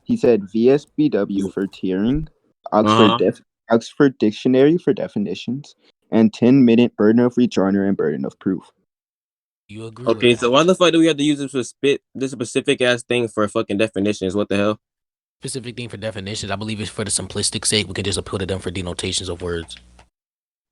He said VSBW for tiering, Oxford Uh-huh. Oxford Dictionary for definitions, and 10-minute burden of rejoinder and burden of proof. You agree Okay, with so why the fuck do we have to use this specific ass thing for fucking definitions? What the hell? specific thing for definitions? I believe it's for the simplistic sake. We can just put it them for denotations of words.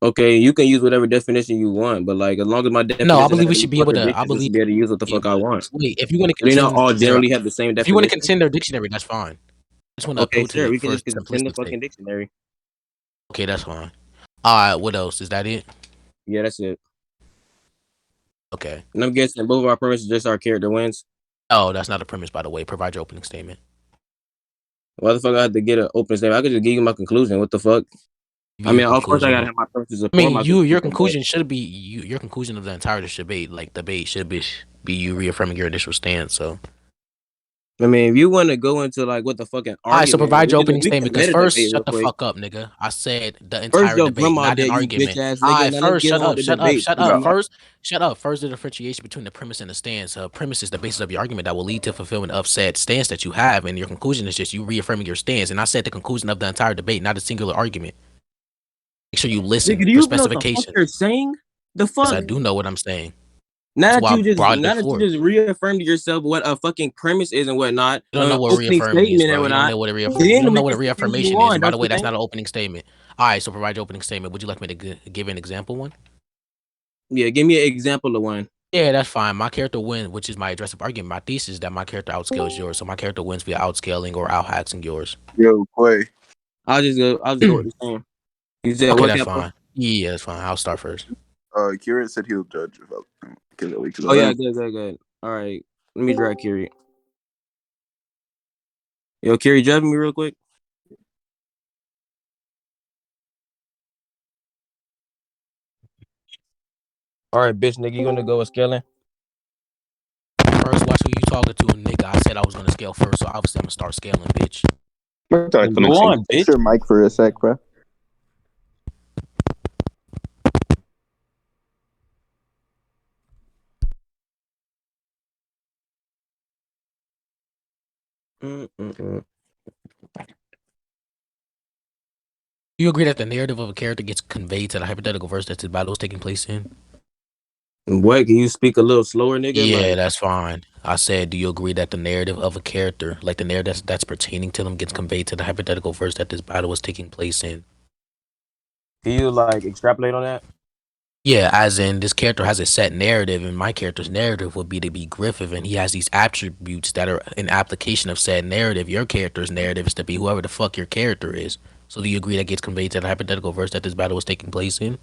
Okay, you can use whatever definition you want, but like as long as my definition No, I believe we has should any be able to. I contradictions, we believe. should be able to use what the Yeah, fuck I want. wait, if you want to They not contend, all generally have the same if you want to definition. contend their dictionary, that's fine. I just want to Okay, appeal to sure, it we can for just contend the simplistic fucking sake. dictionary. Okay, that's fine. All right, what else? Is that it? Yeah, that's it. Okay. And I'm guessing both of our premises just our character wins. Oh, that's not a premise, by the way. Provide your opening statement. Why the fuck I have to get an open statement? I could just give you my conclusion. What the fuck? I mean, of course I gotta have my premises. I mean, your conclusion should be your conclusion of the entire debate should be you reaffirming your initial stance. So, I mean, if you want to go into like what the fucking argument, all right. So provide your opening we statement. can Because first, debate real shut the quick. fuck up, nigga. I said the First, entire your debate, grandma not dead, an you argument. bitch ass All nigga. right, Now let's first, get shut on up, the shut up, debate. shut up. Shut up. First, the differentiation between the premise and the stance. Premise is the basis of your argument that will lead to fulfillment of said stance that you have, and your conclusion is just you reaffirming your stance. And I said the conclusion of the entire debate, not a singular argument. Make sure you listen Nigga, do for you know what the fuck specification. you're saying? The fuck? Yes, I do know what I'm saying. Now That's that why you just reaffirmed to yourself what a fucking premise is and whatnot, You don't know what opening reaffirming is, statement bro. and You don't whatnot, know what a then you don't know we what a can continue reaffirmation is. on. And by That's the way, the that's thing. not an opening statement. All right, so provide your opening statement. Would you like me to give an example one? Yeah, give me an example of one. Yeah, that's fine. My character wins, which is my addressive argument. My thesis is that my character outscales yours. So my character wins via outscaling or outhaxing yours. Yo, Quay. I'll just go with the same. You said Okay, what? that's fine. Yeah, that's fine. I'll start first. Kieran said he'll judge if Oh yeah, good. All right, let me drag Kiri. Yo, Kiri, judge me real quick. All right, bitch, nigga, you gonna go with scaling? First, watch who you talking to, nigga. I said I was gonna scale first, so obviously I'm gonna start scaling, bitch. Go on, bitch. Fix your mic for a sec, bro. You agree that the narrative of a character gets conveyed to the hypothetical verse that the battle is taking place in? What? Can you speak a little slower, nigga? Yeah, that's fine. I said, do you agree that the narrative of a character, like the narrative that's pertaining to them, gets conveyed to the hypothetical verse that this battle is taking place in? Can you like extrapolate on that? Yeah, as in this character has a set narrative, and my character's narrative would be to be Griffith, and he has these attributes that are an application of said narrative. Your character's narrative is to be whoever the fuck your character is. So do you agree that gets conveyed to the hypothetical verse that this battle is taking place in?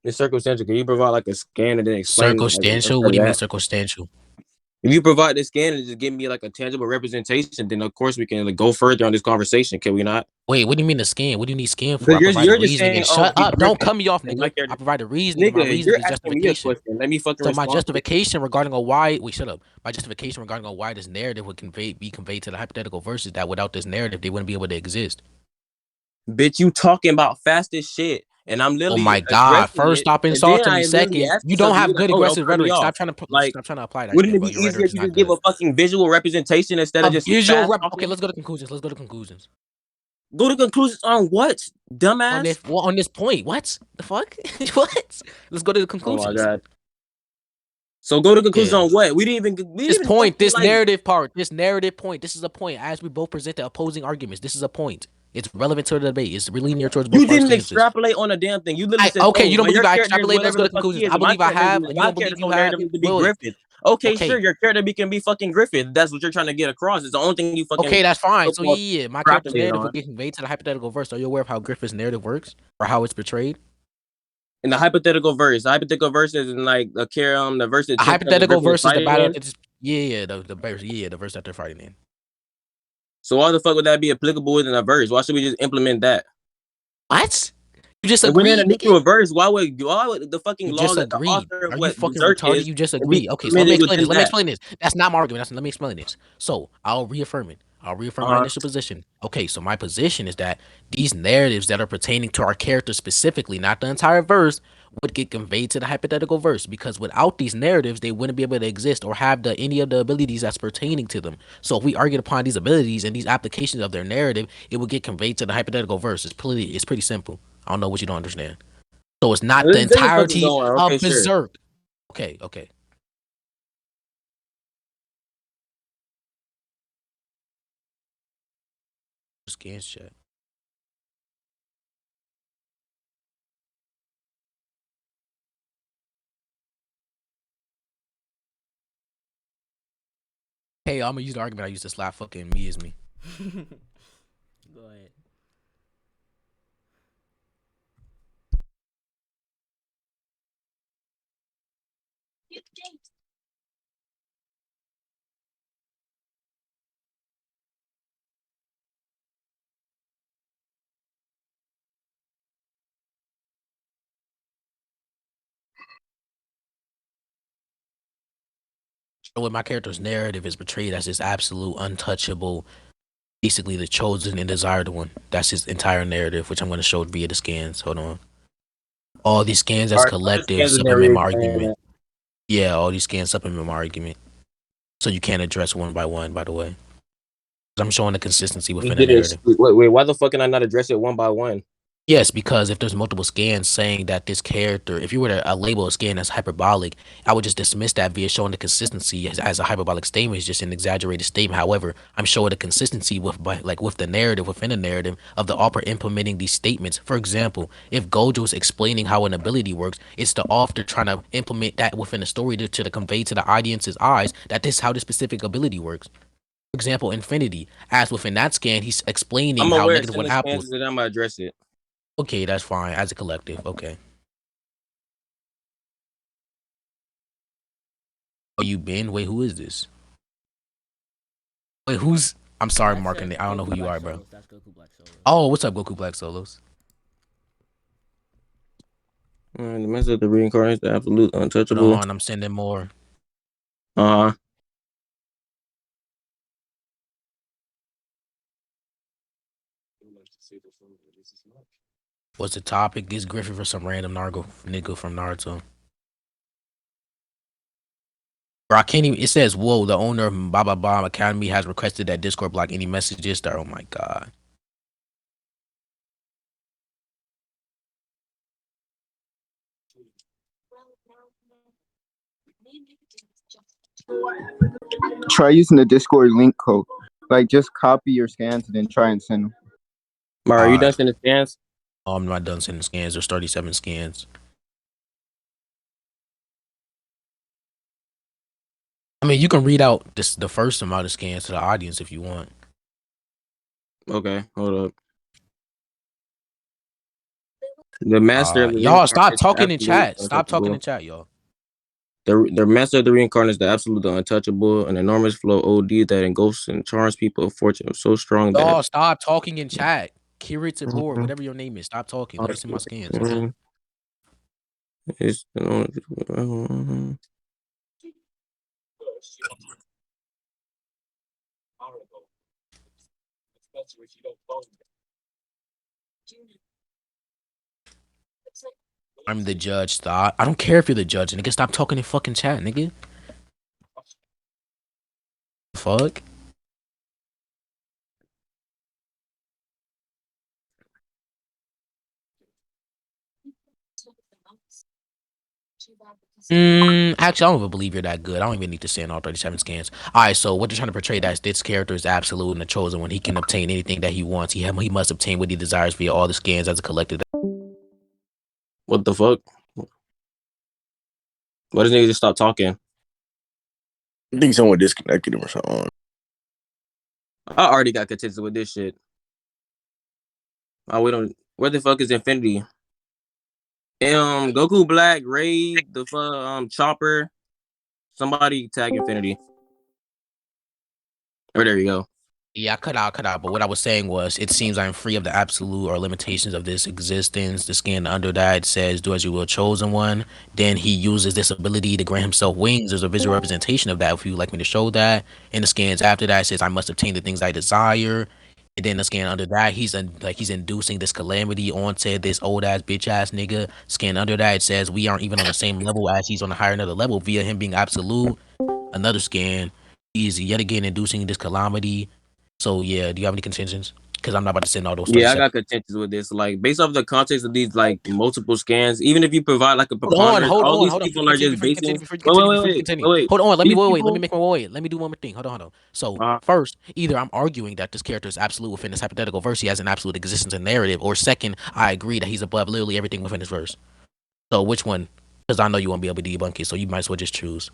It's circumstantial. Can you provide like a scan and then explain? Circumstantial? What do you mean circumstantial? If you provide the scan and just give me like a tangible representation, then of course we can like, go further on this conversation. Can we not? Wait, what do you mean the scan? What do you need scan for? You're just saying, shut up! Don't cut me off, nigga. I provide a reason. Nigga, my reason you're is asking me a question. Let me fucking so respond. my justification regarding a why. Wait, shut up. My justification regarding a why this narrative would be conveyed to the hypothetical verses that without this narrative they wouldn't be able to exist. Bitch, you talking about fast as shit. And I'm literally. Oh my god! First, stop insulting me. Second, you don't have good aggressive rhetoric. Stop trying to apply that. Wouldn't it be easier if you just give a fucking visual representation instead of just visual? Okay, let's go to conclusions. Go to conclusions on what, dumbass? On this point. What the fuck? What? Let's go to the conclusions. Oh my god. So go to conclusions on what? We didn't even. This narrative part. This narrative point. This is a point. As we both present the opposing arguments, this is a point. It's relevant to the debate. It's really near towards both. You didn't extrapolate on a damn thing. You literally said, okay, you don't believe I extrapolate. Let's go to conclusions. I believe I have. You don't believe you have. To be Griffith. Okay, sure. Your character can be fucking Griffith. That's what you're trying to get across. It's the only thing you fucking. Okay, that's fine. So yeah, my character's narrative would be conveyed to the hypothetical verse. Are you aware of how Griffith's narrative works or how it's portrayed? In the hypothetical verse is in like the verse. The hypothetical verse is the battle. The verse that they're fighting in. So why the fuck would that be applicable within a verse? Why should we just implement that? What? You just agree to a verse. Why would the fucking law that the author of what fucking retarded? You just agree. Okay, so let me explain this. That's not my argument. Let me explain this. So I'll reaffirm it. I'll reaffirm my initial position. Okay, so my position is that these narratives that are pertaining to our character specifically, not the entire verse, would get conveyed to the hypothetical verse, because without these narratives, they wouldn't be able to exist or have any of the abilities that's pertaining to them. So if we argued upon these abilities and these applications of their narrative, it would get conveyed to the hypothetical verse. It's pretty simple. I don't know what you don't understand. So it's not the This is fucking entirety going. of Okay, sure. Berserk. Okay. Scans chat. Hey, I'm gonna use the argument I used to slap fucking me is me. Go ahead. With my character's narrative is portrayed as this absolute untouchable, basically the chosen and desired one. That's his entire narrative, which I'm going to show via the scans. Hold on. All these scans as All right, collective supplement my argument. Yeah, all these scans supplement my argument. So you can't address one by one, by the way. I'm showing the consistency within the narrative. Wait, why the fuck can I not address it one by one? Yes, because if there's multiple scans saying that this character, if you were to label a scan as hyperbolic, I would just dismiss that via showing the consistency as a hyperbolic statement. It's just an exaggerated statement. However, I'm showing the consistency with the narrative within the narrative of the author implementing these statements. For example, if Gojo is explaining how an ability works, it's the author trying to implement that within the story to convey to the audience's eyes that this is how this specific ability works. For example, Infinity, as within that scan, he's explaining I'm how aware negative one apples. that I'm gonna address it. Okay, that's fine. As a collective, okay. Oh, you Ben? Wait, who is this? Wait, who's? I'm sorry, That's Mark. I don't know who you are, bro. Solos. That's Goku Black Solos. Oh, what's up, Goku Black Solos? The message of the reincarnation, the absolute untouchable. Hold on, I'm sending more. What's the topic? Is Griffith or some random nigga from Naruto? Bro, I can't even. It says, "Whoa, the owner of Blah Blah Blah Academy has requested that Discord block any messages." That, oh my god. Try using the Discord link code. Like, just copy your scans and then try and send them. Mar, are you done sending scans? Oh, I'm not done sending scans. There's 37 scans. I mean, you can read out the first amount of scans to the audience if you want. Okay, hold up. The master of the y'all stop reincarnation, talking in absolute chat. Stop talking untouchable. in chat, y'all. The master of the reincarnation is the absolute, the untouchable, an enormous flow OD that engulfs and charms people of fortune so strong that. Y'all stop talking in chat. Kirit Tabor, whatever your name is, stop talking. Let me see my scans. It's I'm the judge. Stop. I don't care if you're the judge, nigga. Stop talking in fucking chat, nigga. Fuck. Actually, I don't even believe you're that good. I don't even need to send all 37 scans. All right, so what they're trying to portray that this character is absolute and the chosen one. He can obtain anything that he wants. He must obtain what he desires via all the scans as a collective. what the fuck? Why does nigga just stop talking? I think someone disconnected him or something. I already got contested with this shit. Oh, we don't. Where the fuck is Infinity? Goku Black, Raid, the Chopper. Somebody tag Infinity. Oh, there you go. Yeah, I cut out. But what I was saying was, it seems I'm free of the absolute or limitations of this existence. The scan under that says, "Do as you will, chosen one." Then he uses this ability to grant himself wings. There's a visual representation of that. If you would like me to show that, in the scans after that, it says, "I must obtain the things I desire." And then the scan under that, he's inducing this calamity onto this old ass bitch ass nigga. Scan under that, it says we aren't even on the same level as he's on a higher another level via him being absolute. Another scan, he's yet again inducing this calamity. So yeah, do you have any contentions? Because I'm not about to send all those. Yeah, I got contentions with this. Like, based off the context of these like multiple scans, even if you provide like a preponderance, all these people are just basing. Wait. Hold on, let me These Let me make my wait. Let me do one more thing. Hold on. So first, either I'm arguing that this character is absolute within this hypothetical verse, he has an absolute existence and narrative, or second, I agree that he's above literally everything within his verse. So which one? Because I know you won't be able to debunk it, so you might as well just choose.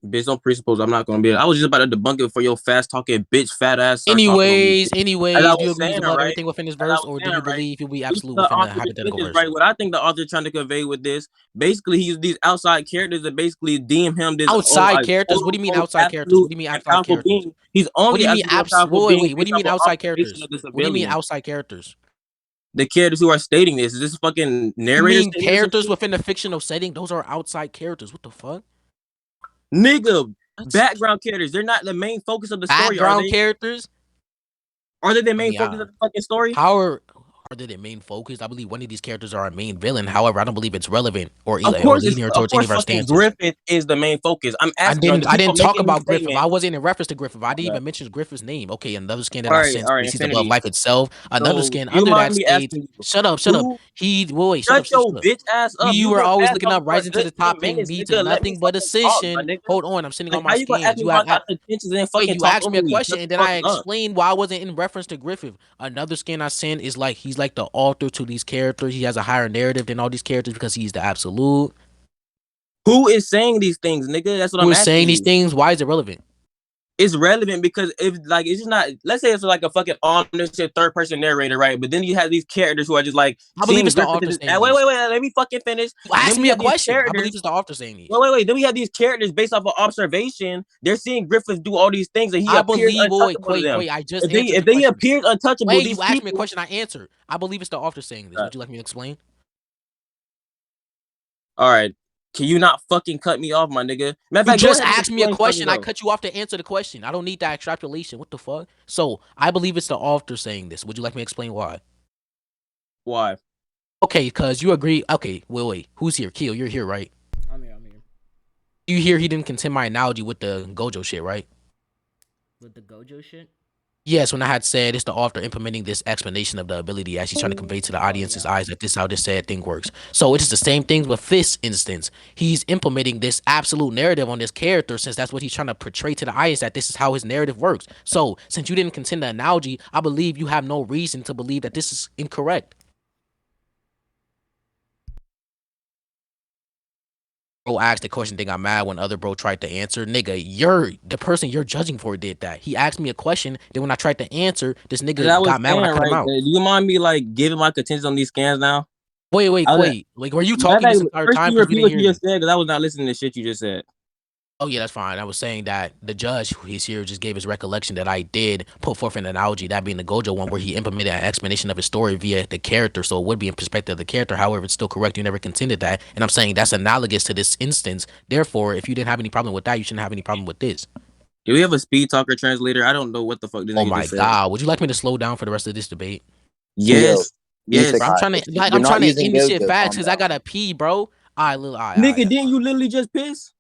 Based on presuppose, I'm not gonna be. I was just about to debunk it for your fast talking bitch, fat ass. Anyways, do you agree he's above right? everything within his verse, or do you believe he'll be absolute within the hypothetical verse? Right. What I think the author trying to convey with this, basically, he used these outside characters that basically deem him this outside characters. What do you mean outside characters? What do you mean outside characters? He's only. What do you mean wait. What do you mean outside characters? What do you mean outside characters? The characters who are stating this is this fucking narrators. You mean characters within the fictional setting? Those are outside characters. What the fuck, nigga? Background characters. They're not the main focus of the story. Background characters? Are they the main focus of the fucking story? How are they the main focus? I believe one of these characters are our main villain. However, I don't believe it's relevant or linear towards any of our stances. Griffith is the main focus. I'm asking. I didn't talk about Griffith. I wasn't in reference to Griffith. I didn't even mention Griffith's name. Okay, another skin that I sent species above life itself. Another skin under that stage. Shut up. Shut up. Shut your bitch ass up. You were always looking up, rising to the top, paying me to nothing but ascension. Hold on, I'm sending all my scans. You asked me a question and then I explained why I wasn't in reference to Griffith. Another skin I sent is like he's like the author to these characters. He has a higher narrative than all these characters because he's the absolute. Who is saying these things, nigga? That's what I'm asking. Who is saying these things? Why is it relevant? It's relevant because if like it's just not. Let's say it's like a fucking omniscient third person narrator, right? But then you have these characters who are just like. I believe it's the author saying. Wait. Let me fucking finish. Ask me a question. I believe it's the author saying these. Wait. Then we have these characters based off of observation. They're seeing Griffith do all these things, and he appears untouchable to them. Wait. I just if they appeared untouchable. Wait, you asked me a question. I answered. I believe it's the author saying this. Would you like me to explain? All right. Can you not fucking cut me off, my nigga? You just asked me a question. I cut you off to answer the question. I don't need that extrapolation. What the fuck? So, I believe it's the author saying this. Would you like me to explain why? Why? Okay, because you agree. Okay, wait. Who's here? Keel, you're here, right? I'm here. You hear he didn't contend my analogy with the Gojo shit, right? With the Gojo shit? Yes, when I had said it's the author implementing this explanation of the ability as he's trying to convey to the audience's eyes that this is how this said thing works. So it is the same thing with this instance. He's implementing this absolute narrative on this character since that's what he's trying to portray to the audience that this is how his narrative works. So since you didn't contend the analogy, I believe you have no reason to believe that this is incorrect. Bro asked the question, think I'm mad when other bro tried to answer. Nigga, the person you're judging for did that. He asked me a question, then when I tried to answer, this nigga got mad when I cut him out. Do you mind me like giving my contentions on these scans now? Wait. Like, were you talking this entire time? You repeat what you just said because I was not listening to shit you just said. Oh yeah, that's fine. I was saying that the judge, he's here, just gave his recollection that I did put forth an analogy, that being the Gojo one, where he implemented an explanation of his story via the character, so it would be in perspective of the character. However, it's still correct. You never contended that, and I'm saying that's analogous to this instance. Therefore, if you didn't have any problem with that, you shouldn't have any problem with this. Do we have a speed talker translator? I don't know what the fuck. Oh my god! Would you like me to slow down for the rest of this debate? Yes. Bro, I'm trying to end this shit fast because I gotta pee, bro. Nigga, didn't you literally just piss?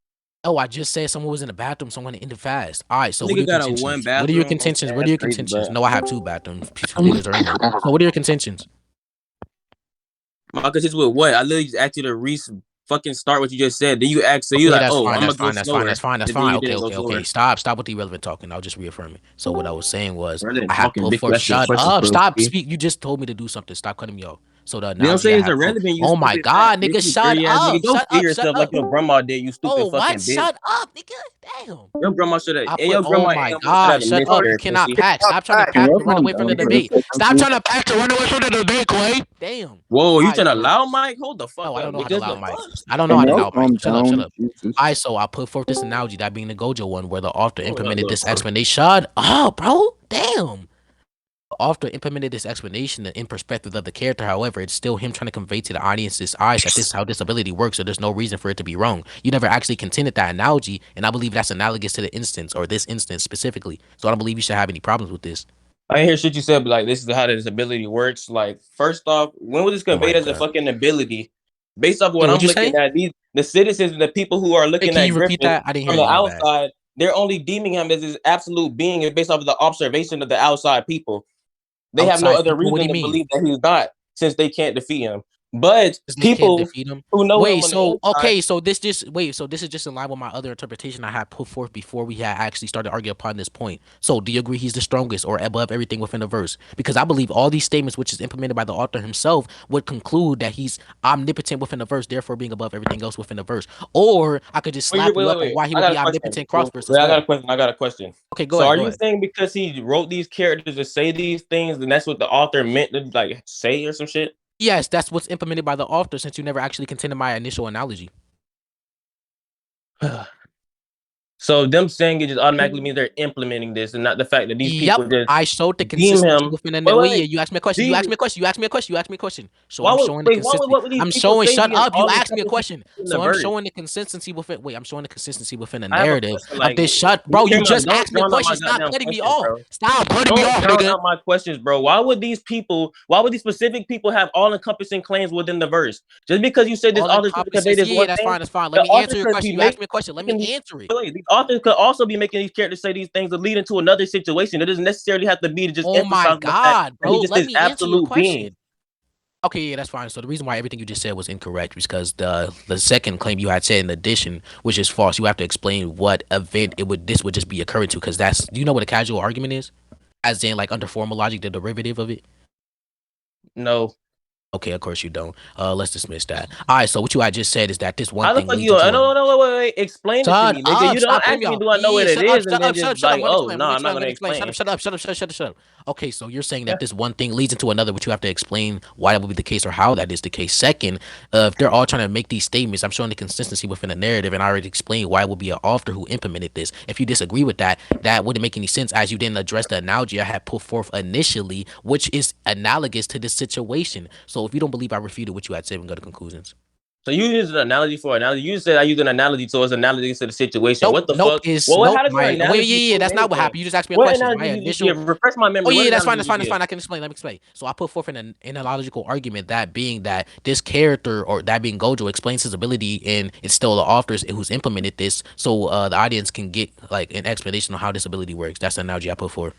Oh, I just said someone was in the bathroom, so I'm gonna end it fast. All right, so what are your your contentions? No, I have 2 bathrooms. So what are your contentions? My contentions with what? I literally just asked you to fucking start what you just said. Then you ask, so you like, oh, I'm gonna go slower. That's fine. Okay. Stop with the irrelevant talking. I'll just reaffirm it. So what I was saying was, I have to put forth. Shut up. Stop. Speak. You just told me to do something. Stop cutting me off. So the you don't say it's irrelevant. Oh my god, nigga, shut up! Nigga, don't fear yourself like your grandma did. You stupid fucking bitch. Shut up, nigga. Damn. Your grandma should have. Oh my god, shut up! You cannot pack. Stop trying to pack to run away from the debate. Stop trying to pack to run away from the debate, Quay. Damn. Whoa, you trying to loud mic? Hold the fuck up. I don't know how to loud mic. I don't know how to loud mic. Shut up. Alright, so I put forth this analogy, that being the Gojo one, where the author implemented this explanation. Shut up, bro. Damn. Author implemented this explanation in perspective of the character. However, it's still him trying to convey to the audience's eyes that this is how this ability works, so there's no reason for it to be wrong. You never actually contended that analogy, and I believe that's analogous to the instance, or this instance specifically. So I don't believe you should have any problems with this. I didn't hear shit you said, but like this is how this ability works. Like, first off, when was this Oh my conveyed as a god. fucking ability? Based off what What'd I'm you say? looking at, the citizens and the people who are Hey, looking can at you repeat Griffith that? I didn't hear from the you. My bad. outside, they're only deeming him as his absolute being based off of the observation of the outside people. They have no Outside other people? What do reason you to mean? believe that he's not, since they can't defeat him. But They can't people defeat him. who know him Wait, on the so inside, okay, so this just wait, so this is just in line with my other interpretation I had put forth before we had actually started arguing upon this point. So do you agree he's the strongest or above everything within the verse? Because I believe all these statements, which is implemented by the author himself, would conclude that he's omnipotent within the verse, therefore being above everything else within the verse. Or I could just slap you up on wait. why he I would got be a question. omnipotent cross verse as I got a well. question. I got a question. Okay, go So ahead, are go you ahead. saying because he wrote these characters to say these things, then that's what the author meant to like say or some shit? Yes, that's what's implemented by the author since you never actually contended my initial analogy. So them saying it just automatically means they're implementing this, and not the fact that these Yep, people just I showed the deem consistency him. within the. Wait, Wait, wait, yeah, wait. you asked me a question. You These, asked me a question. You asked me a question. You asked me a question. So why I'm would showing the wait? Why would consistency. what would these I'm people showing. say Shut being up. You all asked me a encompassing question. in the So I'm verse? showing the consistency within. Wait, I'm showing the consistency within the I have a narrative question. of Like, this. Shut, you bro. You hear me? just Don't asked me a drown out question. my Stop goddamn cutting me questions, off. bro. Stop cutting me Don't off, drown nigga. out my questions, bro. Why would these people? Why would these specific people have all-encompassing claims within the verse? Just because you said this All author trying to convey encompasses. this Yeah, one that's thing, fine. That's fine. Let the me answer author your could be question. You asked making me a question. Let me answer it. these authors could also be making these characters say these things that lead into another situation. It doesn't necessarily have to be to just Oh my emphasize the fact god, that he bro. just Let is me answer your absolute being. question. Okay, yeah, that's fine. So the reason why everything you just said was incorrect is because the second claim you had said in addition, which is false. You have to explain what event this would just be occurring to, because that's, do you know what a casual argument is? As in, like, under formal logic, the derivative of it. No. Okay, of course you don't. Let's dismiss that. All right, so what you had just said is that this one How the thing fuck leads you? into a. No, wait. Explain it to Shut me, nigga. up! You don't Stop cutting ask me me, off. do I know Yeah, what it shut up! is? And Shut up! then Shut just up! Shut up! like, I'm gonna oh, explain. no, I'm not I'm gonna gonna explain. explain it. Shut up! Shut up! Okay, so you're saying that this one thing leads into another, but you have to explain why that would be the case or how that is the case. Second, if they're all trying to make these statements, I'm showing the consistency within the narrative, and I already explained why it would be an author who implemented this. If you disagree with that, that wouldn't make any sense, as you didn't address the analogy I had put forth initially, which is analogous to this situation. So if you don't believe I refuted what you had said, we can go to conclusions. So you use an analogy for analogy. You said I use an analogy towards analogy to the situation. What the fuck? Well, Nope. how does your Wait, analogy yeah. prove That's not what anything? happened. You just asked me a What question. My analogy did you just initial. give? Refresh my Oh memory. What yeah, analogy did you that's give? fine. I can explain. Let me explain. So I put forth an analogical argument, that being that this character, or that being Gojo, explains his ability, and it's still the authors who's implemented this, so the audience can get like an explanation on how this ability works. That's the analogy I put forth.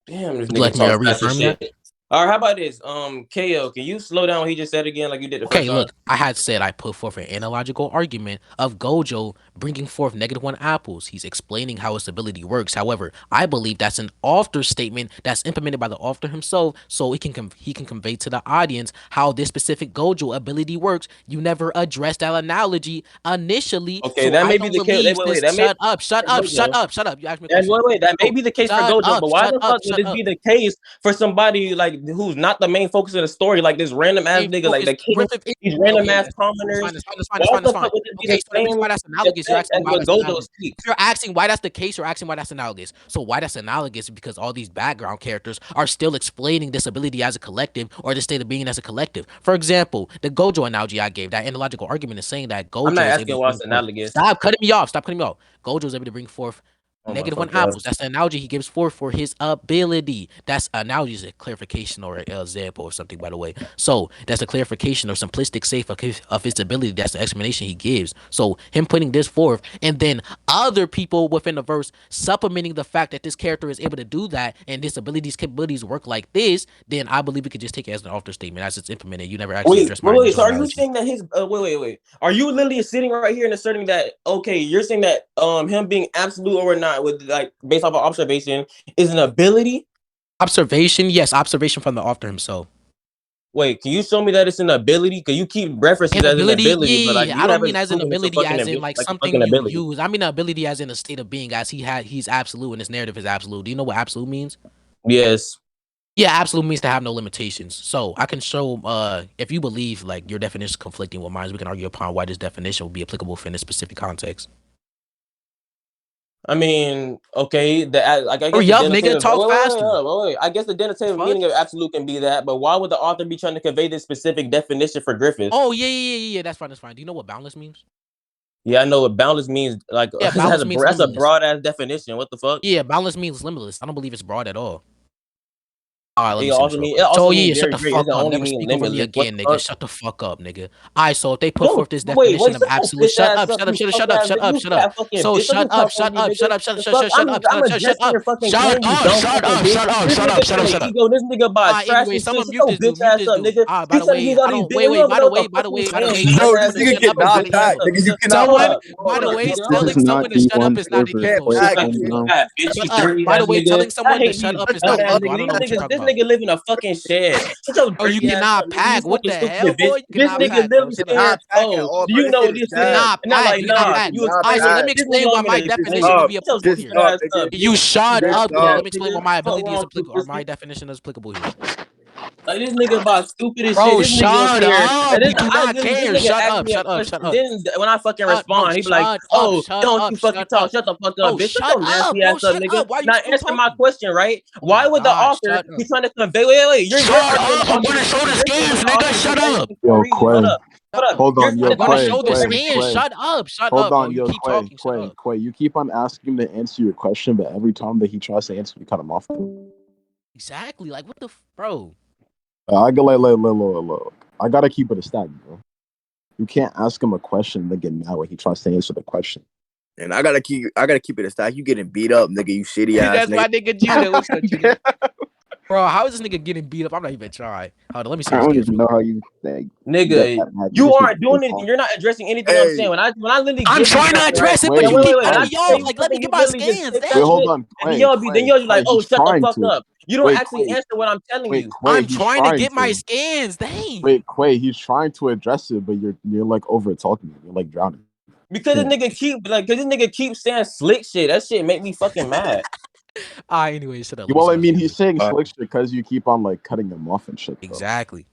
Damn, this Would you nigga like me to talks fast as reaffirm that? shit. All right, how about this? KO, can you slow down what he just said again, like you did the first Okay, time? look, I had said I put forth an analogical argument of Gojo bringing forth -1 apples. He's explaining how his ability works. However, I believe that's an author statement that's implemented by the author himself, so he can convey to the audience how this specific Gojo ability works. You never addressed that analogy initially, Okay, so that I may be don't the case. believe Wait, this. that may Shut up! Shut be up! for Shut Gojo. up! Shut up! You asked me a And question. that may No, be the case for shut Gojo, up! but why Shut the up! fuck would Shut this up! be the case for somebody like who's not the main focus of the story, like this random ass Main nigga, like focus. the king, Griffith is these random okay. ass That's fine. commoners? That's fine. That's fine. That's Why fine. That's the fine. fuck would this be Okay, the so the reason same why that's analogous, you're effect asking as why what that's Gojo analogous. speaks? If you're asking why that's the case, you're asking why that's analogous. So why that's analogous is because all these background characters are still explaining this ability as a collective, or the state of being as a collective. For example, the Gojo analogy I gave, that analogical argument is saying that I'm not Gojo is able asking to why bring it's forth. analogous. Stop cutting me off. Stop cutting me off. Gojo is able to bring forth Oh my -1 fuck god. apples. That's the analogy he gives forth for his ability. That's analogy is a clarification or an example or something, by the way. So that's a clarification or simplistic safe of his ability. That's the explanation he gives. So him putting this forth, and then other people within the verse supplementing the fact that this character is able to do that, and this abilities capabilities work like this, then I believe we could just take it as an author statement as it's implemented. You never actually addressed my initial So are you analogy. saying that his wait? Are you literally sitting right here and asserting that you're saying that him being absolute or not with like based off of observation is an ability? Observation, yes, observation from the author himself. Wait, can you show me that it's an ability? Because you keep references An as an ability, ability, but like yeah. I you don't mean haven't as an proven it's a ability, fucking as in like like a something fucking you ability. use. I mean, ability as in a state of being, as he's absolute, and his narrative is absolute. Do you know what absolute means? Yes. Yeah, absolute means to have no limitations. So I can show, if you believe like your definition is conflicting with mine, we can argue upon why this definition will be applicable for this specific context. I mean, okay, like I guess Hurry the up, nigga, denotative. talk faster. Wait. I guess the The denotative fuck? meaning of absolute can be that, but why would the author be trying to convey this specific definition for Griffith? Oh yeah. That's fine. Do you know what boundless means? Yeah, I know what boundless means. Like, Yeah, boundless means that's a limitless. broad ass definition. What the fuck? Yeah, boundless means limitless. I don't believe it's broad at all. All right, let me It finish also real mean quick. So yeah, shut very the great. It fuck doesn't up. only Never mean speak over me limitless. What again, the nigga. fuck? Shut the fuck up, nigga. All right, so if they put Don't forth this wait, definition of shut your absolute, bitch shut ass up, up, shut up, you shut up, fuck shut up, ass shut nigga. up, You shut up. fat fucking So bitch. Don't shut you up, talk over shut me, up, shut nigga. up, shut up, The shut fuck? up, shut up, shut I'm up, shut addressing up, your fucking shut claim, you up, dumb shut fucking up, bitch. shut up, This shut up, nigga shut up, trying to shut up. ego. This nigga by Anyway, trashy shit. someone Shut mute your this dude, bitch mute ass this up, dude. nigga. By He's the trying to use way, all I these don't big. You wait, don't even by the know what the way, fuck you saying, telling you dumb Bro, someone this ass to nigga. nigga shut Shut up is your not cannot an bitch ass pack. ego. up, Nigga, you nigga. cannot Shut Someone, pack. up. Bro, by Shut the up, way, nigga. This telling is not someone to shut up D1 is not server. can't ego. Quay, So pack, like, calm kid. down. Fat bitch, shut you up. dirty By the ass way, nigga. telling I someone to hate shut these up is Shut not dumb ass up, ego. I niggas. don't know what you're talking This about. nigga live in a fucking shed. Shut your Oh, you dirty ass cannot up, nigga. You pack. What fucking the stupid hell, bitch. boy? You This cannot nigga pack, bro. literally Shut sitting up. here. not pack at Oh, all, do bro. you This know shit what is this You is? dead. cannot And I'm pack. like, You This cannot shit nah. is pack. You was not All right, so crazy. let pack. me This explain nigga why want me my to Just definition explain. would stop. be Shut your applicable Just here. stupid stop, ass up, nigga. You nigga. shut You Just up dirty then. stop. ass Let me explain why nigga. my Fuck ability is wrong with you, applicable, or my pussy. definition is applicable here. Like this nigga about stupid as shit. Bro, This nigga up shut here. up. And We then do I not literally, this care. nigga Shut asked up. me a Shut up. question. Shut up. Then when I fucking Bro, respond, he be like, shut up. "Oh, Shut don't up. you Shut fucking up. talk? Shut the fuck up, Bro, bitch. Shut shut your up. nasty Bro, ass up, shut nigga." up. Why are you Now still answer my talking? question, right? Oh Why my would the God. author Shut be up. trying to convey? Wait. You're Shut arguing the up. I'm author going to is show the stupid. You're saying scans, the nigga. author did Shut up. everything for Yo, a reason. Hold Quay. up. Shut up. Hold You're on, I'm yo, saying the going to author Quay, show the did Quay, everything. scans. Quay. Shut up. Shut Hold up, bro. on, You yo, keep Quay, talking. Shut Quay, up. Quay. You keep on asking him to answer your question, but every time that he tries to answer, you cut him off. Exactly. Like, what the bro? I go like, I gotta keep it a stack, bro. You can't ask him a question and then get mad when he tries to answer the question. And I gotta keep it a stack. You getting beat up, nigga, you shitty ass That's nigga. my nigga Judah. What's up, Judah? Bro, how is this nigga getting beat up? I'm not even trying. Hold on, let me see I the don't scans even real know quick. how you like get Nigga, that mad. You you just need to aren't stay doing anything. calm. You're not addressing anything I'm saying. Hey, When I literally I'm give you trying to something, right? address it, but Yeah, you Quay, keep wait. When cutting I me tell off. you Like, let me something, get you my literally just scans, take dang. that wait, hold shit, on, and then Quay, you're like, oh, He's shut the trying fuck to. up. You don't Wait, actually Quay, answer what I'm telling you. Quay, I'm he's trying to trying get my to. scans, dang. Wait, Quay, he's trying to address it, but you're like over talking. You're like drowning. Because this nigga keeps saying slick shit. That shit make me fucking mad. Anyway, shut up. Let me Well, see I my mean, scans. he's saying slick shit because you keep on like cutting him off and shit, though. Exactly.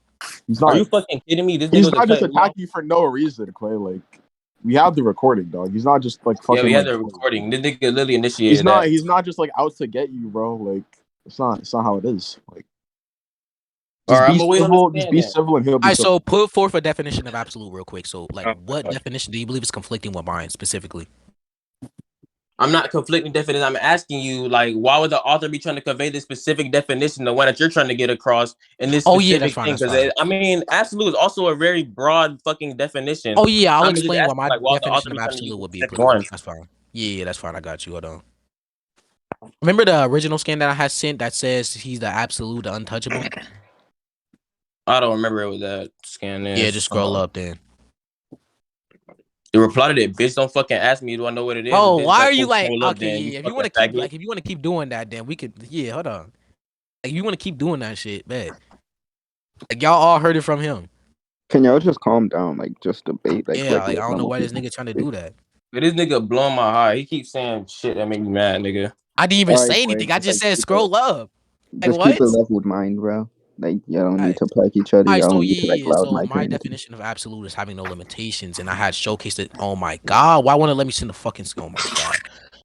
He's Are not. you fucking kidding me? This nigga He's was a not just cut me off. attacking you for no reason, Quay. Like, we have the recording, dog. He's not just like Yeah, fucking we had like. the recording. This nigga literally He's initiated not. that. He's not just like out to get you, bro. Like, it's not. It's not how it is. Like, All just right, I'm be gonna wait on the civil. Just stand be then. civil, and he'll be All right, civil. so put forth a definition of absolute real quick. So, like, what definition do you believe is conflicting with mine specifically? I'm not conflicting definition. I'm asking you, like, why would the author be trying to convey this specific definition, the one that you're trying to get across in this Oh yeah, that's specific fine. thing? That's Because fine. I mean, absolute is also a very broad fucking definition. Oh yeah, I'll I'm just explain why asking, my like, why would the author definition of be trying to use absolute a would be specific applicable. one? That's fine. Yeah, that's fine. I got you. Hold on. Remember the original scan that I had sent that says he's the absolute, the untouchable? I don't remember what that scan Yeah, is. just scroll up then. The reply to that bitch. Don't fucking ask me. Do I know what it is? Oh, And then it's why like, are you oh, like scroll up. okay? Then you Yeah, if you want fucking to keep faggot. if you want to keep doing that, then we could. Yeah, hold on. Like, you want to keep doing that shit, bet. Like, y'all all heard it from him. Can y'all just calm down? Like, just debate like Yeah, like regular I don't know normal why this people. nigga trying to do that. But this nigga blowing my high. He keeps saying shit that make me mad, nigga. I didn't even All right, say Quay, anything. I just like, said scroll up. Like just keep what? it level with mind, bro. Like, you don't need Alright. to like each other. Alright, Y'all so don't need to like yeah. loud So mic or my anything. definition of absolute is having no limitations, and I had showcased it. Oh my god, why won't it let me send the fucking? Oh my god.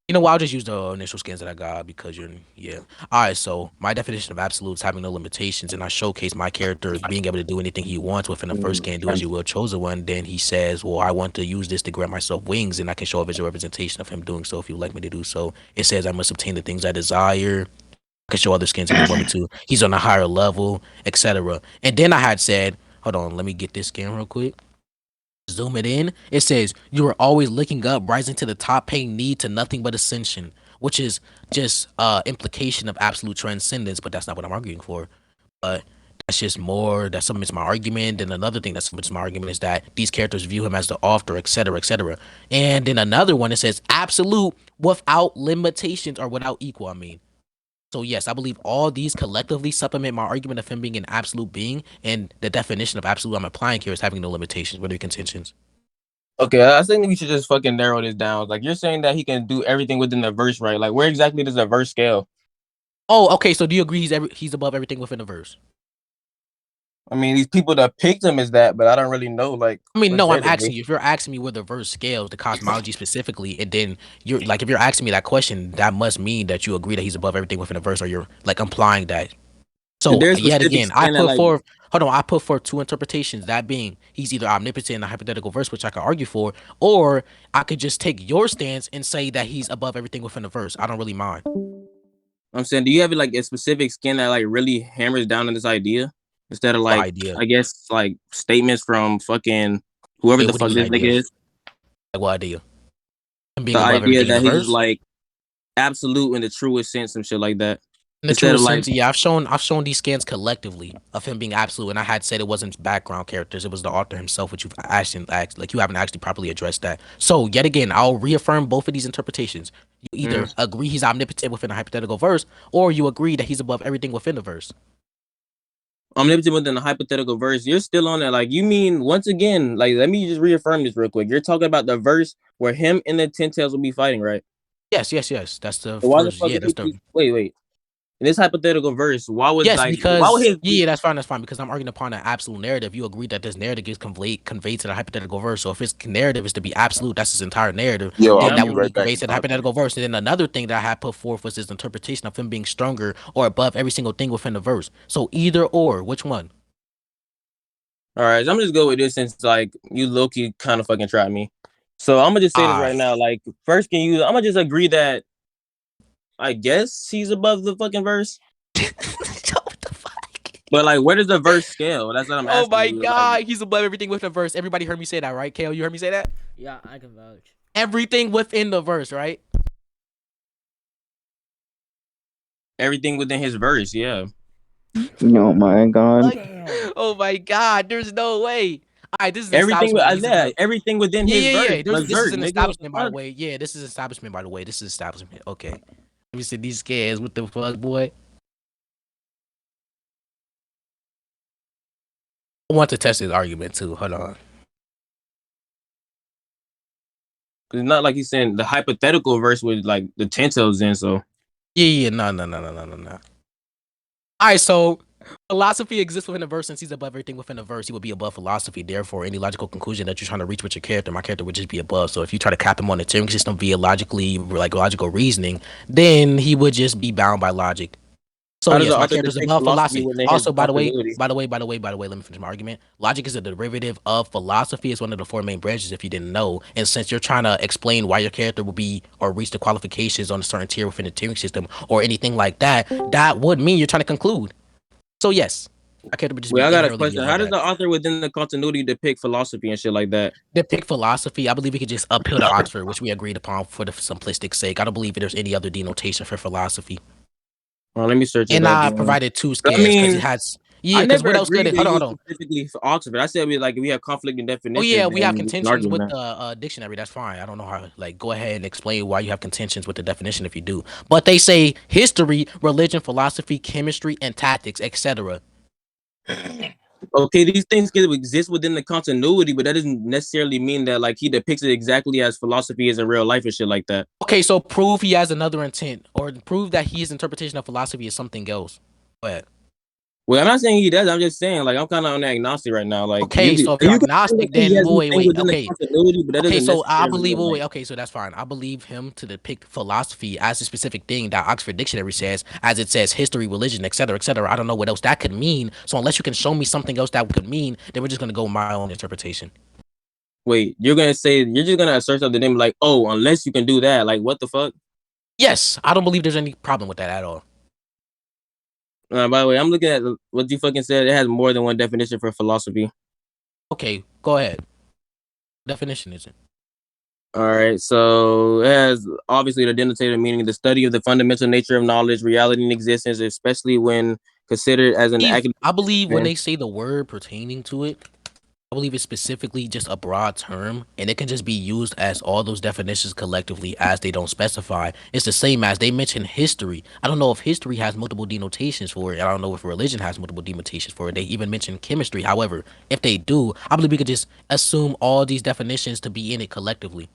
You know what? I'll just use the initial scans that I got because you're yeah. All right, so my definition of absolute is having no limitations, and I showcase my character being able to do anything he wants within the first scan. Do as you will, chosen one. Then he says, "Well, I want to use this to grant myself wings, and I can show a visual representation of him doing so if you would like me to do so." It says I must obtain the things I desire. I can show other skins if you want me to. He's on a higher level, etc. And then I had said, "Hold on, let me get this scan real quick." Zoom it in. It says you are always looking up, rising to the top, paying need to nothing but ascension, which is just implication of absolute transcendence. But that's not what I'm arguing for. But that's just more. That submits my argument. And another thing that submits my argument is that these characters view him as the author, etc., etc. And then another one it says absolute without limitations or without equal. I mean. So yes, I believe all these collectively supplement my argument of him being an absolute being, and the definition of absolute I'm applying here is having no limitations. What are your contentions? Okay, I think we should just fucking narrow this down. Like, you're saying that he can do everything within the verse, right? Like, where exactly does the verse scale? Oh, okay. So do you agree he's above everything within the verse? I mean, these people that picked him is that, but I don't really know, like, I mean, no, I'm legitimately. asking you. If you're asking me where the verse scales, the cosmology specifically, and then you're like, if you're asking me that question, that must mean that you agree that he's above everything within the verse, or you're like implying that So There's yet specific again, I skin that put like forth. Hold on, I put forth two interpretations. That being, he's either omnipotent in the hypothetical verse, which I could argue for, or I could just take your stance and say that he's above everything within the verse. I don't really mind. I'm saying, do you have like a specific skin that like really hammers down on this idea instead of What like idea? I guess like statements from fucking whoever Wait, the what do fuck you this mean nigga idea? is? Like what idea? Him The being above idea everything in the that he's verse. like absolute in the truest sense and shit like that. In the Instead of truest like, sense, yeah, I've shown these scans collectively of him being absolute, and I had said it wasn't background characters, it was the author himself, which you've actually like you haven't actually properly addressed that. So yet again, I'll reaffirm both of these interpretations. You either agree he's omnipotent within a hypothetical verse, or you agree that he's above everything within the verse. omnipotent within the hypothetical verse, you're still on that. Like, you mean once again, like let me just reaffirm this real quick. You're talking about the verse where him and the Ten Tails will be fighting, right? Yes. That's the So why the first. fuck Yeah, would that's he the. wait. In this hypothetical verse, why would Yes, like why would because his that's fine. That's fine because I'm arguing upon an absolute narrative. You agree that this narrative is conveyed to the hypothetical verse. So if his narrative is to be absolute, that's his entire narrative. Yo, Then I'll that be would be right back. conveyed to the hypothetical verse. And then another thing that I had put forth was his interpretation of him being stronger or above every single thing within the verse. So either or, which one? All right, so I'm just go with this since like you low-key kind of fucking tried me. So I'm gonna just say this right now. Like, first, I'm gonna just agree that I guess he's above the fucking verse. What the fuck? But like, where does the verse scale? That's what I'm asking. Oh my you. god, Like, he's above everything within the verse. Everybody heard me say that, right? Kale, you heard me say that? Yeah, I can vouch. Everything within the verse, right? everything within his verse, yeah. Oh my god. Like, oh my god, there's no way. All right, this is an Everything with establishment. Isaiah, everything within his verse. This is an nigga, establishment, by the fuck? way. Yeah, this is establishment, by the way. This is establishment. Okay. Let me see these scans. What the fuck, boy? I want to test his argument too. Hold on. It's not like he's saying the hypothetical verse with like the tentacles in. So Yeah. No. All right, so philosophy exists within the verse. Since he's above everything within the verse, he would be above philosophy. Therefore, any logical conclusion that you're trying to reach with your character, my character would just be above. So if you try to cap him on the Turing system via logical reasoning, then he would just be bound by logic. So how does yes, the my author character's depict above philosophy philosophy. within Also, his by the way, continuity? let me finish my argument. Logic is a derivative of philosophy. It's one of the four main branches, if you didn't know. And since you're trying to explain why your character will be or reach the qualifications on a certain tier within the Turing system or anything like that, that would mean you're trying to conclude. So yes, my character would just Wait, be I got a inherently question. above How does that. the author within the continuity depict philosophy and shit like that? Depict philosophy, I believe we could just uphill to Oxford, which we agreed upon for the simplistic sake. I don't believe there's any other denotation for philosophy. Well, let me search it And up. I Man. provided two I scans because mean, it has. I Yeah, because never what else could agreed it? that Hold you on. specifically for Oxford. I said we have conflicting Oh definitions. yeah, we have and contentions with argument. the dictionary. That's fine. I don't know how. Like, go ahead and explain why you have contentions with the definition if you do. But they say history, religion, philosophy, chemistry, and tactics, etc. Okay, these things can exist within the continuity, but that doesn't necessarily mean that like he depicts it exactly as philosophy is in real life and shit like that. Okay, so prove he has another intent, or prove that his interpretation of philosophy is something else. Go ahead. Well, I'm not saying he does. I'm just saying like I'm kind of on that agnostic right now. Like Okay, so if you're you can agnostic, say he then has these things wait, within the okay. continuity, but that Okay, doesn't so I necessarily believe. mean, like, Okay, so that's fine. I believe him to depict philosophy as a specific thing that Oxford Dictionary says, as it says history, religion, etc., etc. I don't know what else that could mean. So unless you can show me something else that could mean, then we're just gonna go with my own interpretation. wait, you're just gonna assert something and be like, oh, unless you can do that, like what the fuck? Yes, I don't believe there's any problem with that at all. By the way, I'm looking at what you fucking said. It has more than one definition for philosophy. Okay, go ahead. Definition is it? All right, so it has obviously the denotative meaning the study of the fundamental nature of knowledge, reality, and existence, especially when considered as an academic. I believe when they say the word pertaining to it, I believe it's specifically just a broad term, and it can just be used as all those definitions collectively as they don't specify. It's the same as they mention history. I don't know if history has multiple denotations for it. I don't know if religion has multiple denotations for it. They even mention chemistry. However, if they do, I believe we could just assume all these definitions to be in it collectively.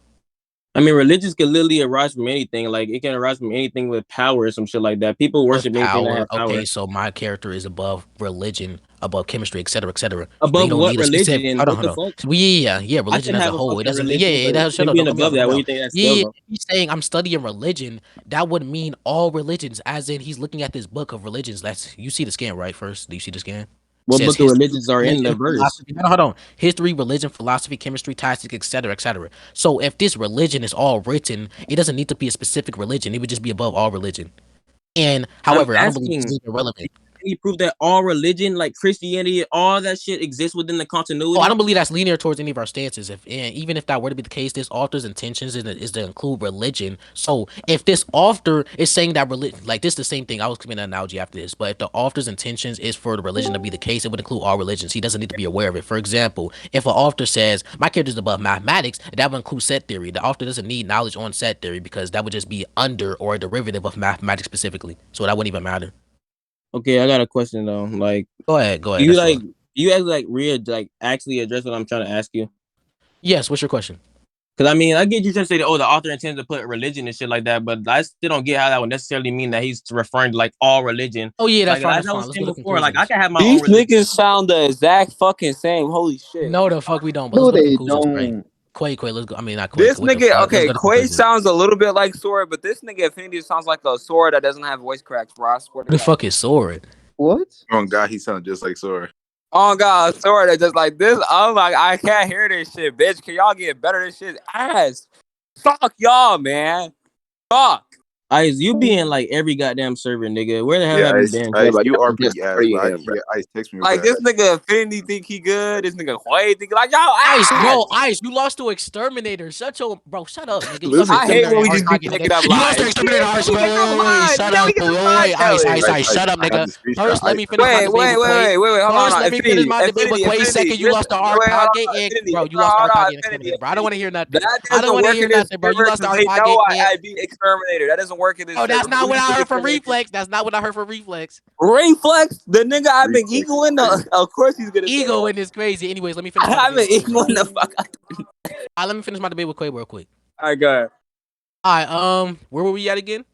I mean, religions can literally arise from anything. Like it can arise from anything with power or some shit like that. People worship anything that has power. Okay, so my character is above religion above chemistry, etc., etc. They Above don't what need a specific. religion? Hold on, What hold the on. fuck? Well, yeah, I religion can as a have a whole. It fucking doesn't. religion, but Shut him up. being Don't come above out. that, Come what do out. you think that's Yeah, scales if on? he's saying I'm studying religion. That would mean all religions, as in he's looking at this book of religions. That's you see the scan right first. Do you see the scan? It What says book of history, religions are in the religion, verse? philosophy. Hold on. History, religion, philosophy, chemistry, tactics, etc., etc. So if this religion is all written, it doesn't need to be a specific religion. It would just be above all religion. And I'm however, I don't believe this asking, is irrelevant. can you prove that all religion, like Christianity, all that shit exists within the Oh, I continuity? don't believe that's linear towards any of our stances. If and even if that were to be the case, this author's intentions is to include religion. So if this author is saying that religion, like this, is the same thing. I was giving an analogy after this, but if the author's intentions is for the religion to be the case, it would include all religions. He doesn't need to be aware of it. For example, if an author says my character is above mathematics, that would include set theory. The author doesn't need knowledge on set theory because that would just be under or a derivative of mathematics specifically. So that wouldn't even matter. Okay, I got a question though. Like, Go ahead. do you That's like fine. you actually actually address what I'm trying to ask you? Yes. What's your question? Because I mean, I get you trying to say that, oh, the author intends to put religion and shit like that, but I still don't get how that would necessarily mean that he's referring to like all religion. Oh yeah, that's Like fine. as That's I fine. was Let's saying go to before, like I conclusions. can have my own These religion. niggas sound the exact fucking same. Holy shit. No, the fuck we don't. But No, let's go to they conclusions, Quay. don't. Quay, let's go. I mean, not Quay. This What the nigga, fuck? Let's okay, go to Quay conclusions. sounds a little bit like Sora, but this nigga Affinity sounds like a Sora that doesn't have voice cracks, bro. I swear to What the God. fuck is sword? What? Oh God, he sounded just like Sora. Oh God, Sora that just like this. Oh my, I can't hear this shit, bitch. Can y'all get better? This shit ass. Fuck y'all, man. Fuck. Ice, you be in like every goddamn server, nigga. Where the hell have you been? Ice, Bro, you are I'm just pretty ass, pretty bro. him, bro. Ice, text me real Like quick. this nigga Affinity think he good. This nigga Quay think like y'all Ice, ass. bro, Ice, you lost to Exterminator. Shut up, nigga. You lost Listen, to I hate Exterminator when and we hard just be target, nigga. making up You lost to lies. Exterminator and hard We make up lies. Shut Then we up, get some boy. lies Ice, telling. shut up, I have nigga. the screenshot. First, let me finish my Wait, debate with Quay. hold First, on. let me finish Affinity, my debate with Quay. Second, you lost to Wait, hold on, Arcage and Affinity. bro, you Hold lost to on, Arcage and Affinity, Exterminator, bro. I don't want to hear nothing. That I don't doesn't want to work hear in this nothing, bro. You server lost to because they know Arcage and I beat Exterminator. That doesn't work in this oh, server. that's not what I heard from Exterminator. Reflex. That's not what I heard from Reflex. Reflex, the nigga I've been Reflex. egoing. Of course he's gonna say Ego that. in is crazy. Anyways, let me finish my I've debate been with Quay. egoing the fuck out. Let me finish my debate with Quay real quick. All right, go ahead. All right, where were we at again?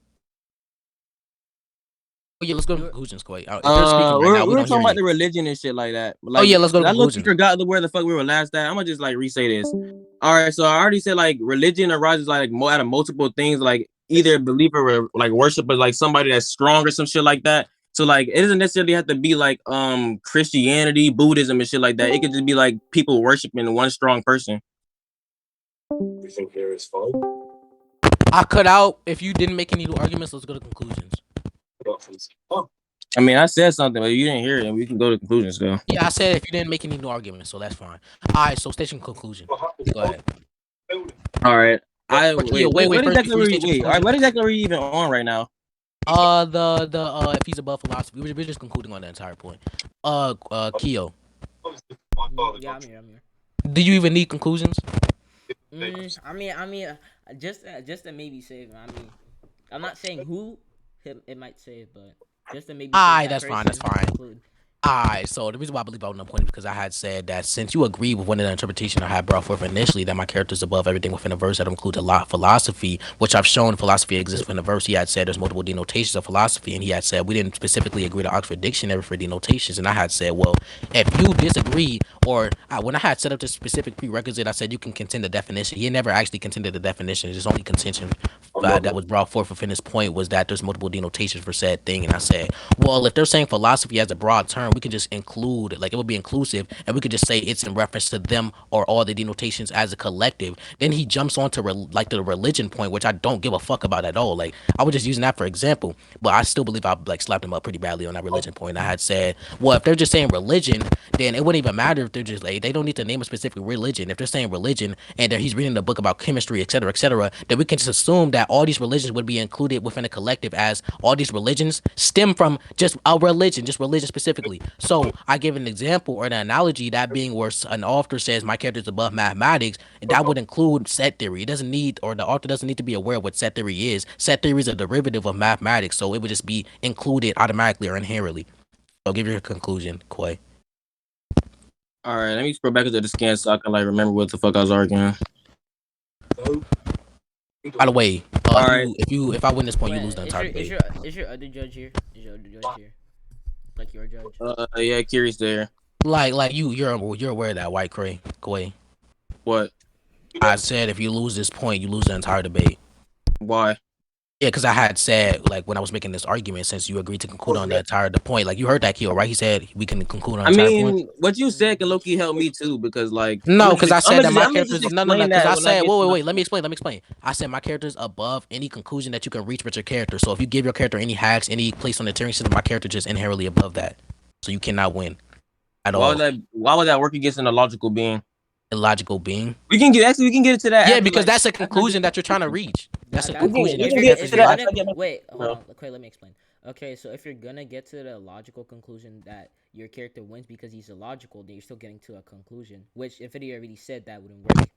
Oh yeah, let's go to conclusions, Quay. If they're speaking right now, we We're don't hear talking about you. the religion and shit like that. Oh Like, yeah, let's go to I look, conclusions. forgot where the fuck we were last at. I'm gonna just like re-say this. All right, so I already said like religion arises like out of multiple things, like either belief or like worship, but like somebody that's strong or some shit like that. So like it doesn't necessarily have to be like Christianity, Buddhism and shit like that. It could just be like people worshiping one strong person. You think there is fun? I cut out. If you didn't make any new arguments, let's go to conclusions. Oh, I mean, I said something, but you didn't hear it, and we can go to conclusions though. Yeah, I said if you didn't make any new arguments, so that's fine. All right, so station conclusion. Go ahead. All right. Wait, What first, exactly before you state your all right, conclusion. what exactly are we even on right now? If he's above philosophy, we're just concluding on the entire point. Kyo, Yeah, I'm here. do you even need conclusions? I mean, just to maybe save him. I mean, I'm not saying who it might save, but just to maybe. Alright, that's fine. Conclude. Alright, so the reason why I believe I would not point is because I had said that since you agree with one of the interpretation I had brought forth initially that my character is above everything within a verse that includes a lot of philosophy, which I've shown philosophy exists within a verse. He had said there's multiple denotations of philosophy, and he had said we didn't specifically agree to Oxford Dictionary for denotations, and I had said, well, if you disagree, or when I had set up this specific prerequisite, I said you can contend the definition. He never actually contended the definition. His only contention that was brought forth within this point was that there's multiple denotations for said thing, and I said, well, if they're saying philosophy as a broad term, we can just include, like, it would be inclusive, and we could just say it's in reference to them or all the denotations as a collective. Then he jumps on to the religion point, which I don't give a fuck about at all. Like, I was just using that for example, but I still believe I like slapped him up pretty badly on that religion point. I had said, well, if they're just saying religion, then it wouldn't even matter if they're just like, they don't need to name a specific religion. If they're saying religion and he's reading a book about chemistry, etc., then we can just assume that all these religions would be included within a collective, as all these religions stem from just a religion, just religion specifically. So I give an example or an analogy, that being where an author says my character is above mathematics, and that would include set theory. It doesn't need, or the author doesn't need to be aware of what set theory is. Set theory is a derivative of mathematics, so it would just be included automatically or inherently. So give your conclusion, Quay. All right, let me scroll back into the scan so I can like remember what the fuck I was arguing. By the way, all right. If I win this point, you lose the entire debate. debate. Is your other judge here? Is your other judge here? Like your judge. Yeah, Kiri's there. Like you're aware of that, white Quay. What? I said if you lose this point, you lose the entire debate. Why? Yeah, because I had said like when I was making this argument, since you agreed to conclude on the point, like you heard that, Kyo, right? He said we can conclude on the entire point. What you said can low-key help me too, because like No, because I said that my character's just no, explain because that I when said get to wait, let me explain. I said my character's above any conclusion that you can reach with your character. So if you give your character any hacks, any place on the tiering system, my character just inherently above that. So you cannot win at all. Why would that work against an illogical being? Illogical being. We can get into that. Yeah, after, because like, that's a conclusion that you're trying to reach. That's a conclusion we that can your get character's to that. illogical. Wait, hold on. Okay, let me explain. Okay, so if you're gonna get to the logical conclusion that your character wins because he's illogical, then you're still getting to a conclusion, which Infinity already said that wouldn't work.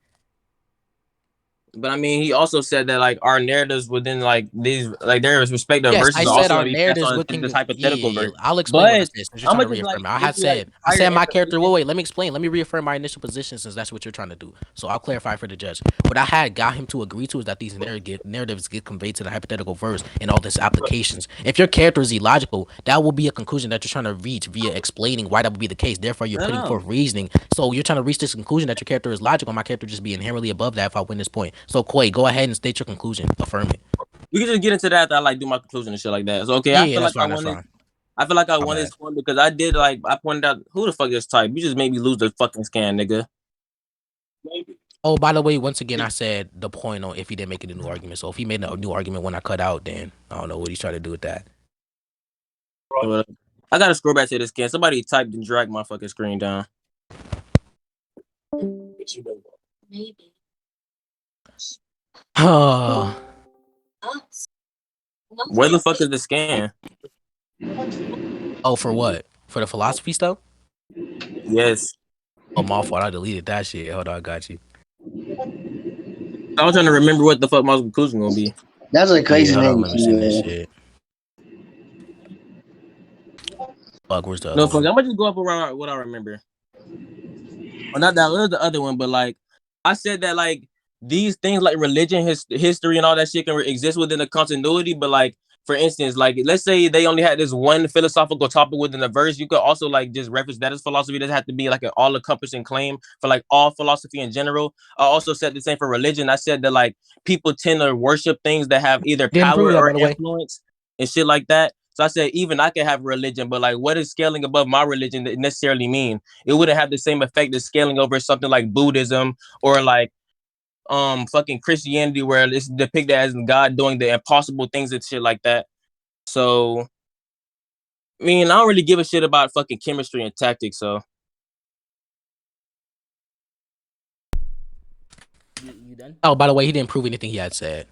But I mean, he also said that like our narratives within like these like their respective Yes, verses I are said also our gonna be passed narratives on within this hypothetical yeah. verse. I'll explain what I But said since you're I'm trying to gonna just reaffirm like it. I give you, like, said my higher character. Wait, let me explain. Let me reaffirm my initial position since that's what you're trying to do. So I'll clarify for the judge. What I had got him to agree to is that these narratives get conveyed to the hypothetical verse and all these applications. If your character is illogical, that will be a conclusion that you're trying to reach via explaining why that would be the case. Therefore, you're putting forth reasoning. So you're trying to reach this conclusion that your character is logical. My character just be inherently above that if I win this point. So Quay, go ahead and state your conclusion. Affirm it. We can just get into that after I like do my conclusion and shit like that. So okay, I feel that's like fine. That's fine. I feel like I My won bad. this one because I did like I pointed out who the fuck is type. You just made me lose the fucking scan, nigga. Oh, by the way, once again, I said the point on if he didn't make it a new argument. So if he made a new argument when I cut out, then I don't know what he's trying to do with that. I gotta scroll back to this scan. Somebody typed and dragged my fucking screen down. Maybe. Where the fuck is the scan? Oh, for what? For the philosophy stuff? Yes. Oh, my fault. I deleted that shit. Hold on, I got you. I was trying to remember what the fuck my conclusion gonna be. That's a crazy Hold on, name. let me see this shit. Fuck, where's the other No, fuck. one? I'm gonna just go up around what I remember. Well, not that was the other one, but like I said that like these things like religion, history, and all that shit can exist within the continuity. But like for instance, like let's say they only had this one philosophical topic within the verse, you could also like just reference that as philosophy. It doesn't have to be like an all-encompassing claim for like all philosophy in general. I also said the same for religion. I said that like people tend to worship things that have either power or influence and shit like that. So I said, even I can have religion, but like, what does scaling above my religion necessarily mean? It wouldn't have the same effect as scaling over something like Buddhism or like fucking Christianity, where it's depicted as God doing the impossible things and shit like that. So, I mean, I don't really give a shit about fucking chemistry and tactics. So, you done? Oh, by the way, he didn't prove anything he had said.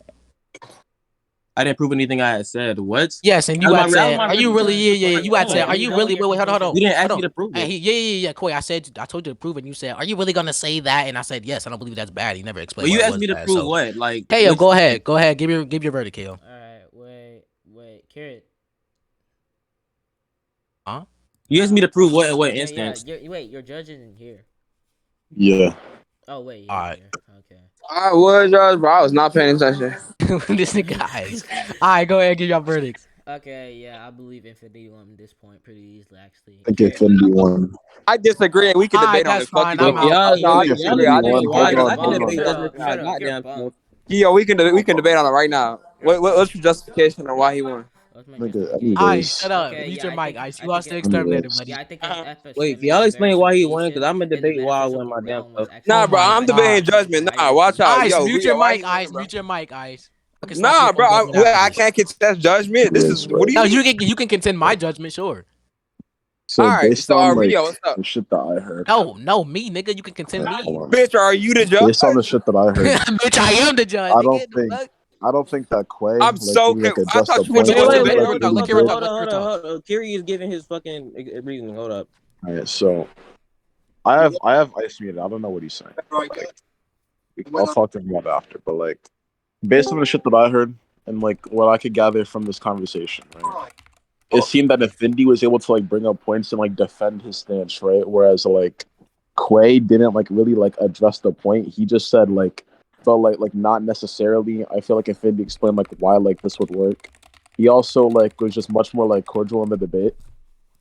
I didn't prove anything I had said. What? Yes, and you had said, "Are you really?" Yeah. You had said, "Are you really?" Wait, hold on. You didn't ask me to prove it. Yeah. Quay, I told you to prove it. And you said, "Are you really gonna say that?" And I said, "Yes." I don't believe that's bad. He never explained. Well, you asked me to prove what? Like, hey, go ahead. Give your verdict, Kale. All right, wait, Carrot. Huh? You asked me to prove what? What instance? Yeah. Wait, your judge isn't here. Yeah. Oh wait. All right. Okay. I was, bro. I was not paying attention. This nigga guys. All right, go ahead, give your verdicts. Okay, yeah, I believe Infinity won at this point pretty easily, actually. I think Infinity won. I disagree. We can debate on that's it. Fuck fine. you. I'm out. No, I disagree. I can disagree. debate goddamn. Yo, we can debate on it right now. What's your justification on why he won? Anyways. Shut up. Mute your mic, Ice. You lost the exterminator, buddy. Yeah, I think Wait, can y'all explain why he won? Because I'm gonna debate why I won my damn stuff. Nah, bro, I'm debating judgment. Nah, watch out. Ice, Yo, mute your mic, Ice. Mute your mic, Ice. Nah, bro, I can't contest judgment. This is what do you? No, you can contend my judgment, sure. So all right, based so on like, Rio, what's up? the shit that I heard. No, me, nigga. You can contend me. Bitch, are you the judge? Based on the shit that I heard. Bitch, I am the judge. I don't think that Quay. I'm so like, I thought you went to Hold on. Kiri is giving his fucking reasoning. Hold up. All right, so I have Ice muted. I don't know what he's saying. Like, I'll talk to him about it after. But like, based on the shit that I heard and like what I could gather from this conversation, right? It seemed that Infinity was able to like bring up points and like defend his stance, right? Whereas like Quay didn't like really like address the point. He just said like. But like not necessarily. I feel like Infinity explained like why like this would work. He also like was just much more like cordial in the debate.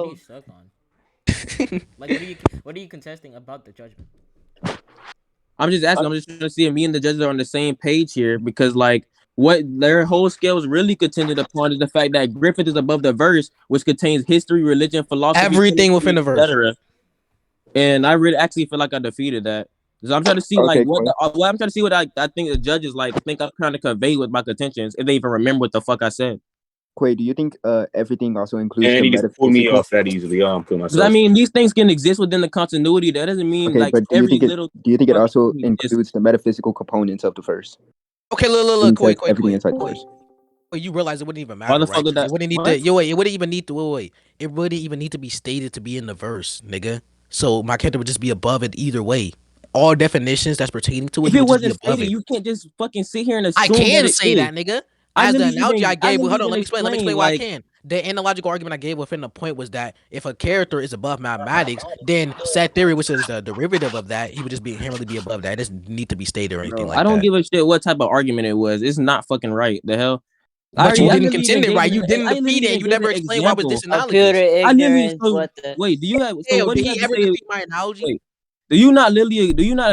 What are you stuck on? Like, what are you contesting about the judgment? I'm just asking. I'm just trying to see if me and the judges are on the same page here because, like, what their whole scale is really contingent upon is the fact that Griffith is above the verse, which contains history, religion, philosophy, Everything within the verse. etc. And I really actually feel like I defeated that. So I'm trying to see like what I'm trying to see what I think the judges like think I'm trying to convey with my contentions if they even remember what the fuck I said. Quay, do you think everything also includes And the he just pulled me metaphysical? off that easily. I'll put Because myself. I mean, these things can exist within the continuity. That doesn't mean Okay, like but do you every think little. do you think it fucking also thing includes exists. the metaphysical components of the verse? Okay, look, It says Quay. everything inside the verse. Wait, you realize it wouldn't even Why matter, the fuck right? did that? It wouldn't need What? to. It wouldn't even need to. Wait. It wouldn't even need to be stated to be in the verse, nigga. So my character would just be above it either way. All definitions that's pertaining to it, If he it would just be wasn't above stated, it. you can't just fucking sit here and assume I can that it say is. that, nigga. I As the literally analogy even- I gave, I hold on, literally let me explain explain, why I like- can. The analogical argument I gave within the point was that if a character is above mathematics, then set theory, which is the derivative of that, he would just be inherently be above that. It doesn't need to be stated or anything Bro, like I don't that. give a shit what type of argument it was. It's not fucking right. The hell. But you didn't literally contend even it right. gave You didn't I defeat literally it, and even you gave never an explained why was example. this analogous. Computer I literally ignorance. What the? wait. Do you have? So Hell, what do did you he have ever to say? defeat my analogy? Wait, do you not It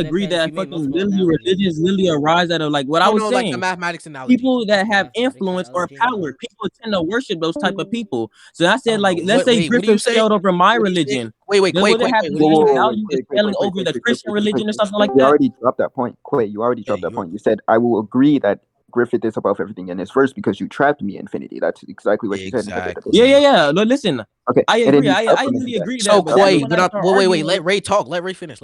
agree depends. that You made fucking multiple literally analogies. religions literally arise out of like what I was No, saying? like the mathematics analogy. People that have Mathematics influence or analogy, power, people tend to worship those type of people. So I said, like, let's What say do you Griffith say? scaled over my What do you say? religion. Wait, Then would it have the what do you same say? value as scaling over the Christian religion or something like You that? already dropped that point. Quay, you already dropped that point. You said, I will agree that Griffith is above everything in this verse because you trapped me, Infinity. That's exactly what you said. Yeah. No, listen. Okay, I and then agree. you I supplemented really that. agree So that. But that's Quay, when but I start wait. arguing Let with- Ray talk. Let Ray finish.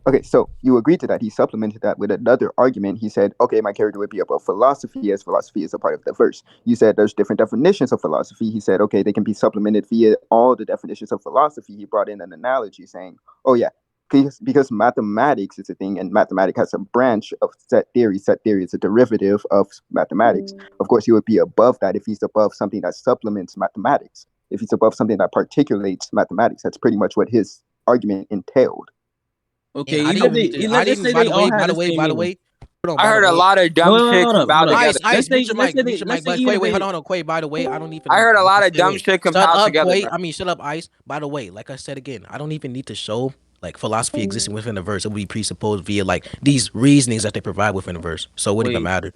Okay, so you agreed to that. He supplemented that with another argument. He said, okay, my character would be above philosophy as philosophy is a part of the verse. You said there's different definitions of philosophy. He said, okay, they can be supplemented via all the definitions of philosophy. He brought in an analogy saying, oh yeah, because mathematics is a thing and mathematics has a branch of set theory. Set theory is a derivative of mathematics. Of course, he would be above that if he's above something that supplements mathematics. If he's above something that particulates mathematics, that's pretty much what his argument entailed. Okay, I let's didn't. say By they the all way, had by the the way, same by the meaning. way. I heard a lot of dumb shit compile together. Ice, mute your let's mic. say Mute your mic. even Wait, if hold they- on, Quay. By the way, I don't even. I heard a lot of wait, dumb wait. shit Shut compiled up, together. Quay. bro. I mean, shut up, Ice. By the way, like I said again, I don't even need to show like philosophy existing within the verse. It would be presupposed via like these reasonings that they provide within the verse. So it wouldn't even Wait. matter.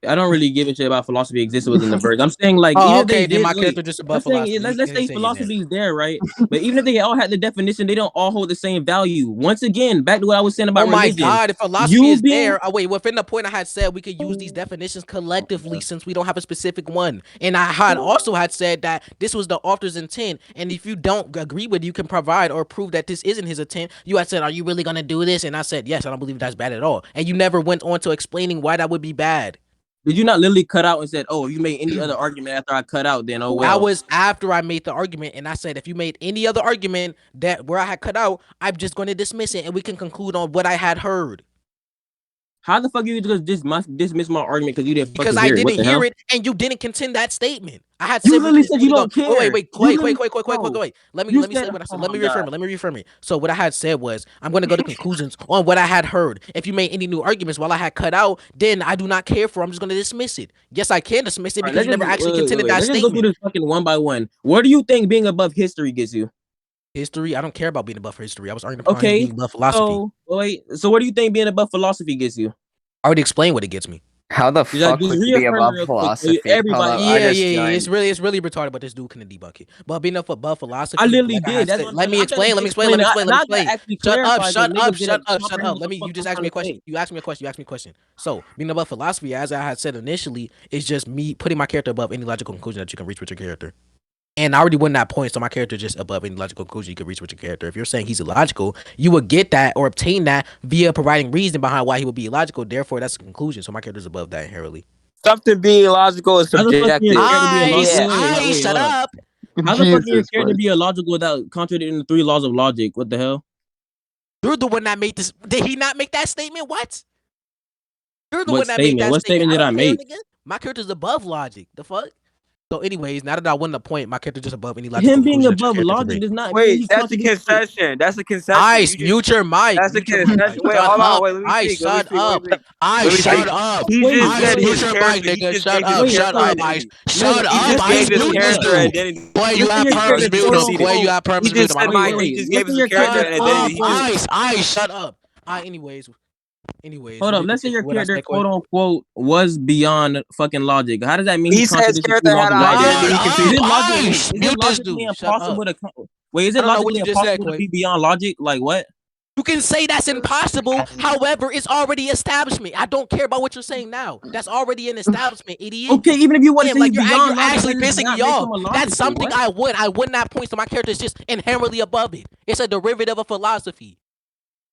I don't really give a shit about philosophy existing within the verse. I'm saying like Oh, even if okay, they then did, my wait, character just above I'm saying, philosophy. let's He say can say philosophy is there, right? But even if they all had the definition, they don't all hold the same value. Once again, back to what I was saying about Oh my religion. God! If philosophy You is being- there, wait. Within the point I had said, we could use these definitions collectively since we don't have a specific one. And I had also had said that this was the author's intent. And if you don't agree with it, you can provide or prove that this isn't his intent. You had said, "Are you really gonna do this?" And I said, "Yes." I don't believe that's bad at all. And you never went on to explaining why that would be bad. Did you not literally cut out and said, "Oh, if you made any other argument after I cut out, then oh well." I was after I made the argument, and I said, if you made any other argument that where I had cut out, I'm just going to dismiss it, and we can conclude on what I had heard. How the fuck you just dismiss my argument because you didn't Because fucking I hear it? What didn't the hell? hear it, and you didn't contend that statement. I had You said literally said you don't care. Wait, You literally- wait. Let me You say said- what I said. oh Let me my reframe God. it. Let me reframe it. So what I had said was, I'm going to go to conclusions on what I had heard. If you made any new arguments while I had cut out, then I do not care for. I'm just going to dismiss it. Yes, I can dismiss it All right, because you never actually contended that Let's just statement. go through this fucking one by one. What do you think being above history gets you? History, I don't care about being above history. I was arguing upon Okay, being above philosophy. So what do you think being above philosophy gets you? I already explained what it gets me. How the Just fuck would you be reaffirm above real quick, so philosophy? everybody- Hold up, I Yeah, just joined. it's really retarded, but this dude couldn't debunk it. But being above philosophy, I literally like I did. had That's said- what I'm let trying- me I'm explain. trying Let to me explain. I got to actually Shut up. clarify, but niggas didn't comprehend what Let the me. You fuck just I'm asked me a trying to question. say. You asked me a question. So being above philosophy, as I had said initially, is just me putting my character above any logical conclusion that you can reach with your character. And I already won that point, so my character is just above any logical conclusion you could reach with your character. If you're saying he's illogical, you would get that or obtain that via providing reason behind why he would be illogical. Therefore, that's the conclusion. So my character is above that inherently. Something being illogical is How the fuck subjective. your character be illogical? I shut hold up. How the fuck can your Jesus character Christ. be illogical without contradicting the 3 laws of logic? What the hell? You're the one that made this. Did he not make that statement? What? You're the What one that made statement? that What statement did don't I care, make? nigga. My character's above logic. The fuck? So, anyways, now that I won the point, my character's just above any logical Him being conclusion that your above character can logic reach. does not mean Wait, he that's a contradicts it. concession. That's a concession. Ice, You just- mute your mic. That's a Mute your mic. concession. Wait, Shut hold on. up. Wait, let me Ice, speak. Let me shut speak. Let me up. speak. Ice, Let me shut speak. up. He Wait, just Ice, said mute his your mic, character. He nigga. just Shut gave his up. Wait, Shut character up, identity. Ice. Shut Let's He up, just Ice. gave his Mute this character dude. identity. Boy, you have say your perms character mute total- him. Boy, you have He perms mute just him. said I'm my. not- He just let's gave his say your character character an total identity. He point. just- Ice, shut up. Anyways, Hold up. we Let's say your continue. What I character, said, quote unquote, was beyond fucking logic. How does that mean he He said his contradicts his character had logic? an Like, idea that he Shut can is up, it logic? Wait, Ice. is it Mute this logically dude. Shut up. impossible to? Wait, is I it don't know what logically you just said, impossible to Quay. be beyond logic? Like what? You can say that's impossible. However, it's already establishment. I don't care about what you're saying now. That's already an establishment, idiot. Okay, even if you want to Damn, say like he's you're beyond logic, actually that does pissing not me make off. him a That's logical. something What? I wouldn't have points, so my character is just inherently above it. It's a derivative of philosophy.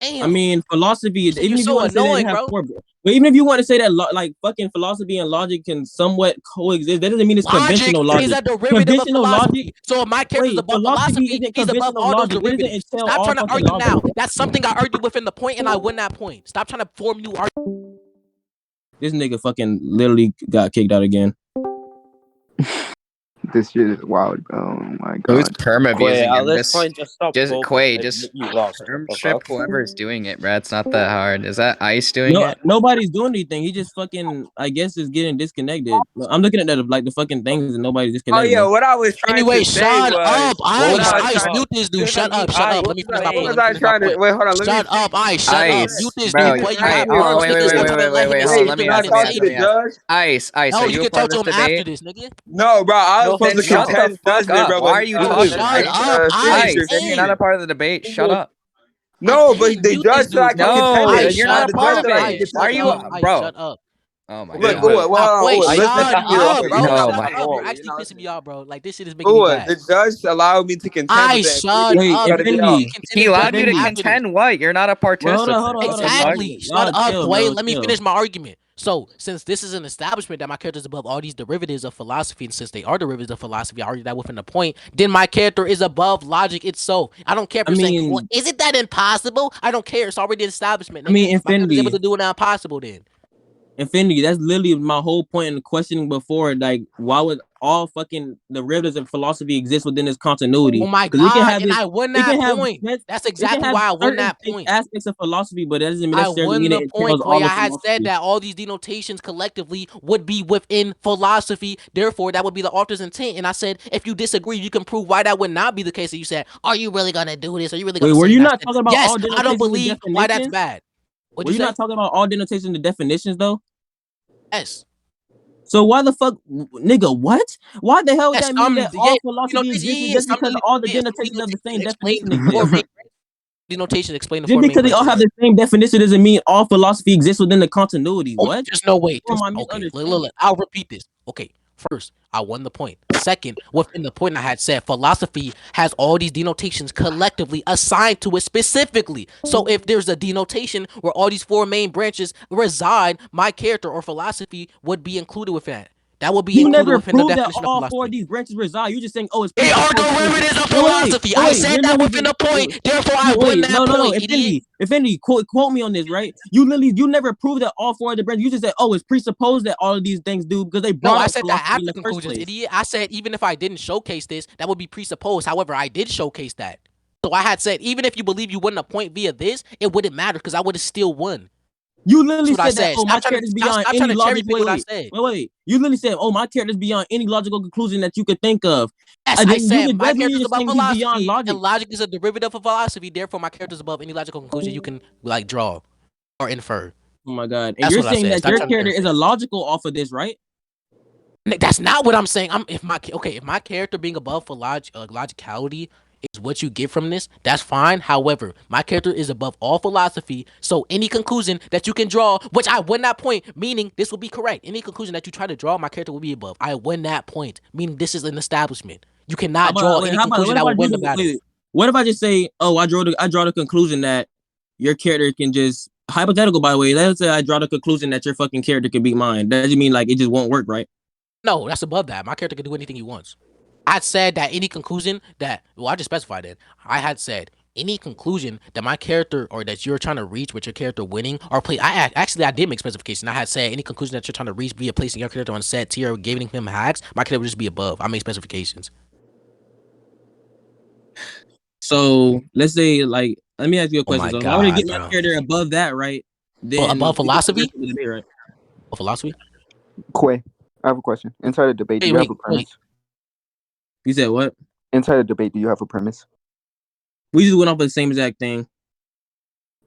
Damn. I mean, philosophy. You're Even if you so want to say that annoying, it have bro. four, but even if you want to say that like fucking philosophy and logic can somewhat coexist, that doesn't mean it's conventional Logic is logic. a derivative of Conventional logic. philosophy. So if my character's Wait, above philosophy philosophy, isn't he's above conventional all those logic. It doesn't derivatives. entail Stop all trying to fucking argue logic. now. That's something I argued within the point, and I win that point. Stop trying to form new arguments. This nigga fucking literally got kicked out again. This shit is wild. Oh my Who's god. perm Quay, abusing at him? this point, just stop Just focusing. Quay, Like, just you lost. perm What the strip fuck? whoever's doing it, bro. It's not that hard. Is that Ice doing it? Nobody's doing anything. He just fucking, I guess, is getting disconnected. I'm looking at the fucking things and nobody's Oh disconnected. yeah, what I was trying Anyway, to say shut was, up, what I was Ice. trying, Mute this dude. Shut up. Let me finish my what point. was I trying to? Wait, hold on. Let me Shut up, Ice. Shut up. Ice, Mute this bro. dude. Quay, you Hey, have hold on, words, wait, nigga. wait, Stop wait, trying to wait, let him wait, hold Wait, on. speak. Let me can Let I ask. him Let me talk ask. to say Let the me ask. judge? Ice. No, Are you you a can part talk of to this him after debate? this, nigga. No, bro. I was No, supposed Then to thank you. shut the contest fuck judgment, up. bro. Why But are you Dude, talking, shut bro? up, Ice. Ice, you're not a part of the debate. Shut up. no, but Dang, the mute judge this said I dude, can bro. contend No, it. Ice, you're shut not a part The up. of judge said I can it. Ice, Why are shut contest you, up. it. Ice, bro? shut up. Oh my Look, Okay. god. Uwe, well, Quay, Uwe, shut listen to me real up, quick. bro. You're not Oh Shut my. finna up. You're roll. You're actually not pissing listening. me off, bro. Like, this shit is making me Uwe, mad. the judge allowed me to contend with Ice, the shut including Wait, up. cut it Nigga. You Infinity. out. can He continue allowed you judgment to after this. contend what? You're not a Well, hold on, participant. hold on, hold on. Exactly. Shut up, Chill, Quay. bro. Let me Chill. finish my argument. So, since this is an establishment that my character is above all these derivatives of philosophy, and since they are derivatives of philosophy, I argue that within the point, then my character is above logic itself. I don't care if I you're saying, well, mean, isn't that impossible? I don't care. It's already an establishment, I mean, nigga. My character is able Infinity. to do it now impossible then. Infinity. That's literally my whole point in the questioning before. Like, why would all fucking derivatives of philosophy exist within this continuity? Oh my Because we can God. have And this. I won We that can have. point. That's We can exactly have why I won certain that point. aspects of philosophy, but that doesn't I necessarily won mean the it point, entails Quay. all of I had said philosophy. that all these denotations collectively would be within philosophy. Therefore, that would be the author's intent. And I said, if you disagree, you can prove why that would not be the case. And you said, are you really going to do this? Are you really going Wait, to were say? you And I not said, talking about yes, all I don't denotations and believe why that's definitions? bad. What'd Were you you say? not talking about all denotations and definitions though? Yes. So why the fuck, nigga? What? Why the hell would Yes, that mean that all you know, philosophy exists yeah, just because all the some denotations of the denotations same explain definition the four exist? main denotations explain the Just four main because they all have branches. the same definition doesn't mean all philosophy exists within the continuity. Oh, What? there's no way. Or am I Okay, misunderstanding? I'll repeat this. Okay, first, I won the point. Second, within the point I had said, philosophy has all these denotations collectively assigned to it specifically. So if there's a denotation where all these four main branches reside, my character or philosophy would be included with that. That would be You included never within the proved that definition of all four of philosophy. these branches reside. You just saying, oh, it's They are presupposed to exist. derivatives of Wait, philosophy. I said you're that literally within the point. Therefore, I won that no, point, idiot. Infinity, quote me on this, right? You never proved that all four of the branches. You just said, oh, it's presupposed that all of these things do because they No, brought I up said that philosophy in after the first conclusions, place. idiot. I said even if I didn't showcase this, that would be presupposed. However, I did showcase that. So I had said even if you believe you wouldn't a point via this, it wouldn't matter because I would have still won. You That's literally what I said that, said. oh, my character's beyond Stop trying any to cherry logic. pick what I said. Wait. You literally said, oh, my character's beyond any logical conclusion that you could think of. Yes, I said my That's when character's you're above saying he's beyond philosophy, and logic. logic is a derivative of philosophy. Therefore, my character's above any logical conclusion you can like draw or infer. Oh my god! And That's you're what I saying said. that Stop your trying to character is interfere. illogical off of this, right? That's not what I'm saying. If my character being above for logicality is what you get from this, that's fine. However, my character is above all philosophy, so any conclusion that you can draw, which I win that point, meaning this will be correct. Any conclusion that you try to draw, my character will be above. I win that point, meaning this is an establishment. You cannot draw any conclusion that will win the battle. What if I just say, oh, I draw the conclusion that your character can just hypothetical. By the way, let's say I draw the conclusion that your fucking character can beat mine. That doesn't mean like it just won't work, right? No, that's above that. My character can do anything he wants. I said that any conclusion that, well, I just specified it. I had said any conclusion that my character or that you're trying to reach with your character winning or play. I did make specification. I had said any conclusion that you're trying to reach via placing your character on set tier or giving him hacks, my character would just be above. I made specifications. So let's say like, let me ask you a question. my So if I were to God, get my bro. character above that, right? Then above philosophy? right? Philosophy? Quay, I have a question. Inside the debate, do you have a premise? You said what? Inside the debate, do you have a premise? We just went off the same exact thing.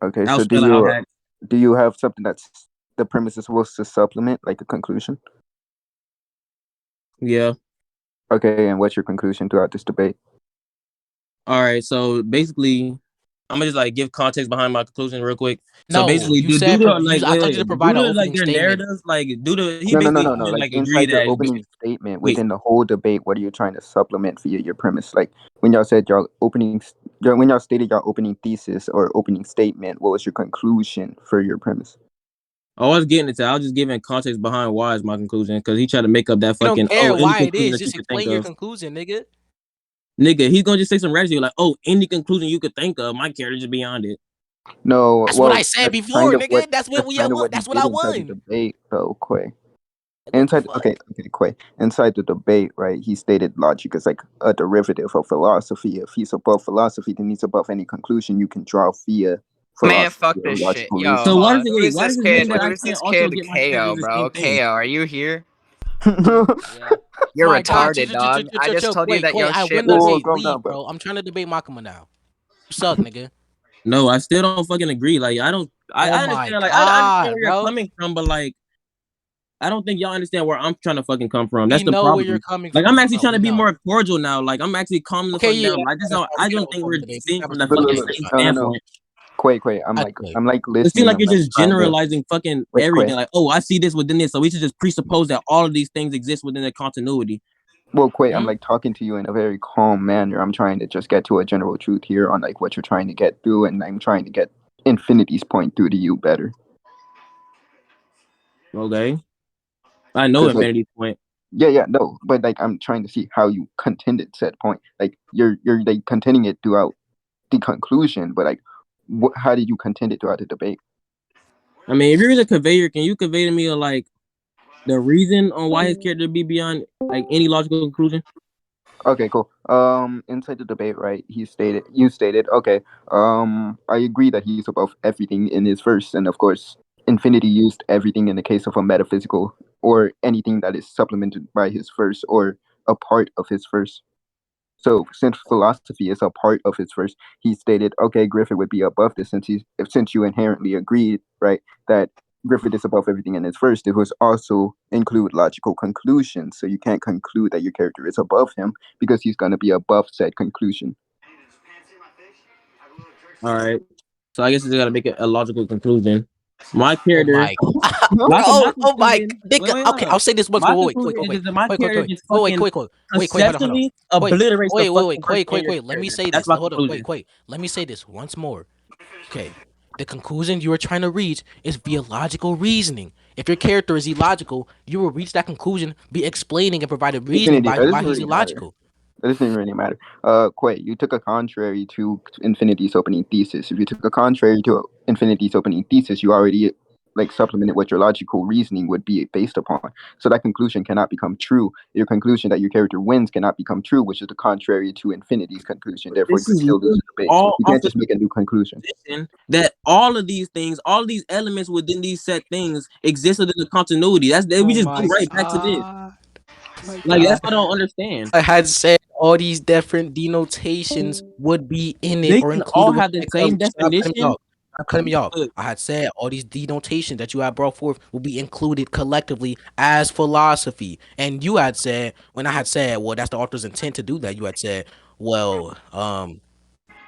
Okay, I'll so spell out hack. do you have something that's the premise is supposed to supplement, like a conclusion? Yeah. Okay, and what's your conclusion throughout this debate? All right. So basically, I'm gonna just like give context behind my conclusion real quick. So No, basically, you due said to pro- like you- I told you to provide an due to like opening their statement. narratives, like due to he No. basically Like like agree inside the that opening statement wait. within the whole debate, what are you trying to supplement via your premise? Like when y'all said when y'all stated your opening thesis or opening statement, what was your conclusion for your premise? I was getting into. I was just giving context behind why is my conclusion because he tried to make up that I don't fucking care any why it conclusion is. that you Just could think explain your of. conclusion, nigga. Nigga, he's gonna just say some random shit like, oh, any conclusion you could think of, my character's just beyond it. No, That's well, what I said that's before, kind of nigga. That's what he That's what did I inside the won. debate, though, Quay. What the Inside, fuck? okay, Quay. Inside the debate, right? He stated logic is like a derivative of philosophy. If he's above philosophy, then he's above any conclusion you can draw via Man, philosophy fuck or this shit. logical Yo, So reasoning. hold why on. does it Who is why this does it mean kid? that Who I is can't this also kid? get my KO, character the bro. same thing? KO, are you here? Yeah. You're My God, retarded, dog. I just told you Quay, that your I shit win the was. Whoa, debate. calm down, Leave, bro. bro. I'm trying to debate Makama now. You suck, nigga. No, I still don't fucking agree. Like I don't I Oh my understand like I understand God, where you're bro. coming from, but like I don't think y'all understand where I'm trying to fucking come from. We That's the know where you're problem. coming Like from, I'm actually bro. trying We to be know. more cordial now. Like I'm actually calming the Okay, fuck yeah. down. I just don't think we're seeing from the fucking same No. standpoint. Quay, I'm like It seems listening. like I'm you're like just trying to generalizing fucking wait, everything. Quay. Like, oh, I see this within this, so we should just presuppose that all of these things exist within the continuity. Well, Quay, I'm like talking to you in a very calm manner. I'm trying to just get to a general truth here on like what you're trying to get through, and I'm trying to get Infinity's point through to you better. Okay, I know Infinity's point. Yeah, no, but like I'm trying to see how you contended said point. Like you're like contending it throughout the conclusion, but like, how did you contend it throughout the debate? I mean, if you're the conveyor, can you convey to me like the reason on why his character be beyond like any logical conclusion? Okay, cool. Inside the debate, right? You stated, okay. I agree that he's above everything in his verse, and of course, Infinity used everything in the case of a metaphysical or anything that is supplemented by his verse or a part of his verse. So, since philosophy is a part of his verse, he stated, okay, Griffith would be above this since you inherently agreed, right, that Griffith is above everything in his verse. It was also include logical conclusions. So you can't conclude that your character is above him because he's going to be above said conclusion. All right. So I guess it's got to make a logical conclusion. My character. Oh my, nigga. Okay, I'll say this once more. Wait. My character just fucking conceptually obliterates the fucking Wait. Let me say this. Hold up. Wait. Let me say this once more. Okay. The conclusion you are trying to reach is via logical reasoning. If your character is illogical, you will reach that conclusion, be explaining and providing reasoning why he's illogical. That doesn't really matter. Quay, you took a contrary to Infinity's opening thesis. If you took a contrary to Infinity's opening thesis, you already like supplemented what your logical reasoning would be based upon. So that conclusion cannot become true. Your conclusion that your character wins cannot become true, which is the contrary to Infinity's conclusion. Therefore, you can still lose the debate. You can't just make a new conclusion. That all of these things, all of these elements within these set things exist within the continuity. We just go right back to this. Like that's what I don't understand. I had said all these different denotations would be in it or included. All have the same definition. I'm cutting me off. I had said all these denotations that you had brought forth will be included collectively as philosophy. And you had said, when I had said, well, that's the author's intent to do that, you had said, well,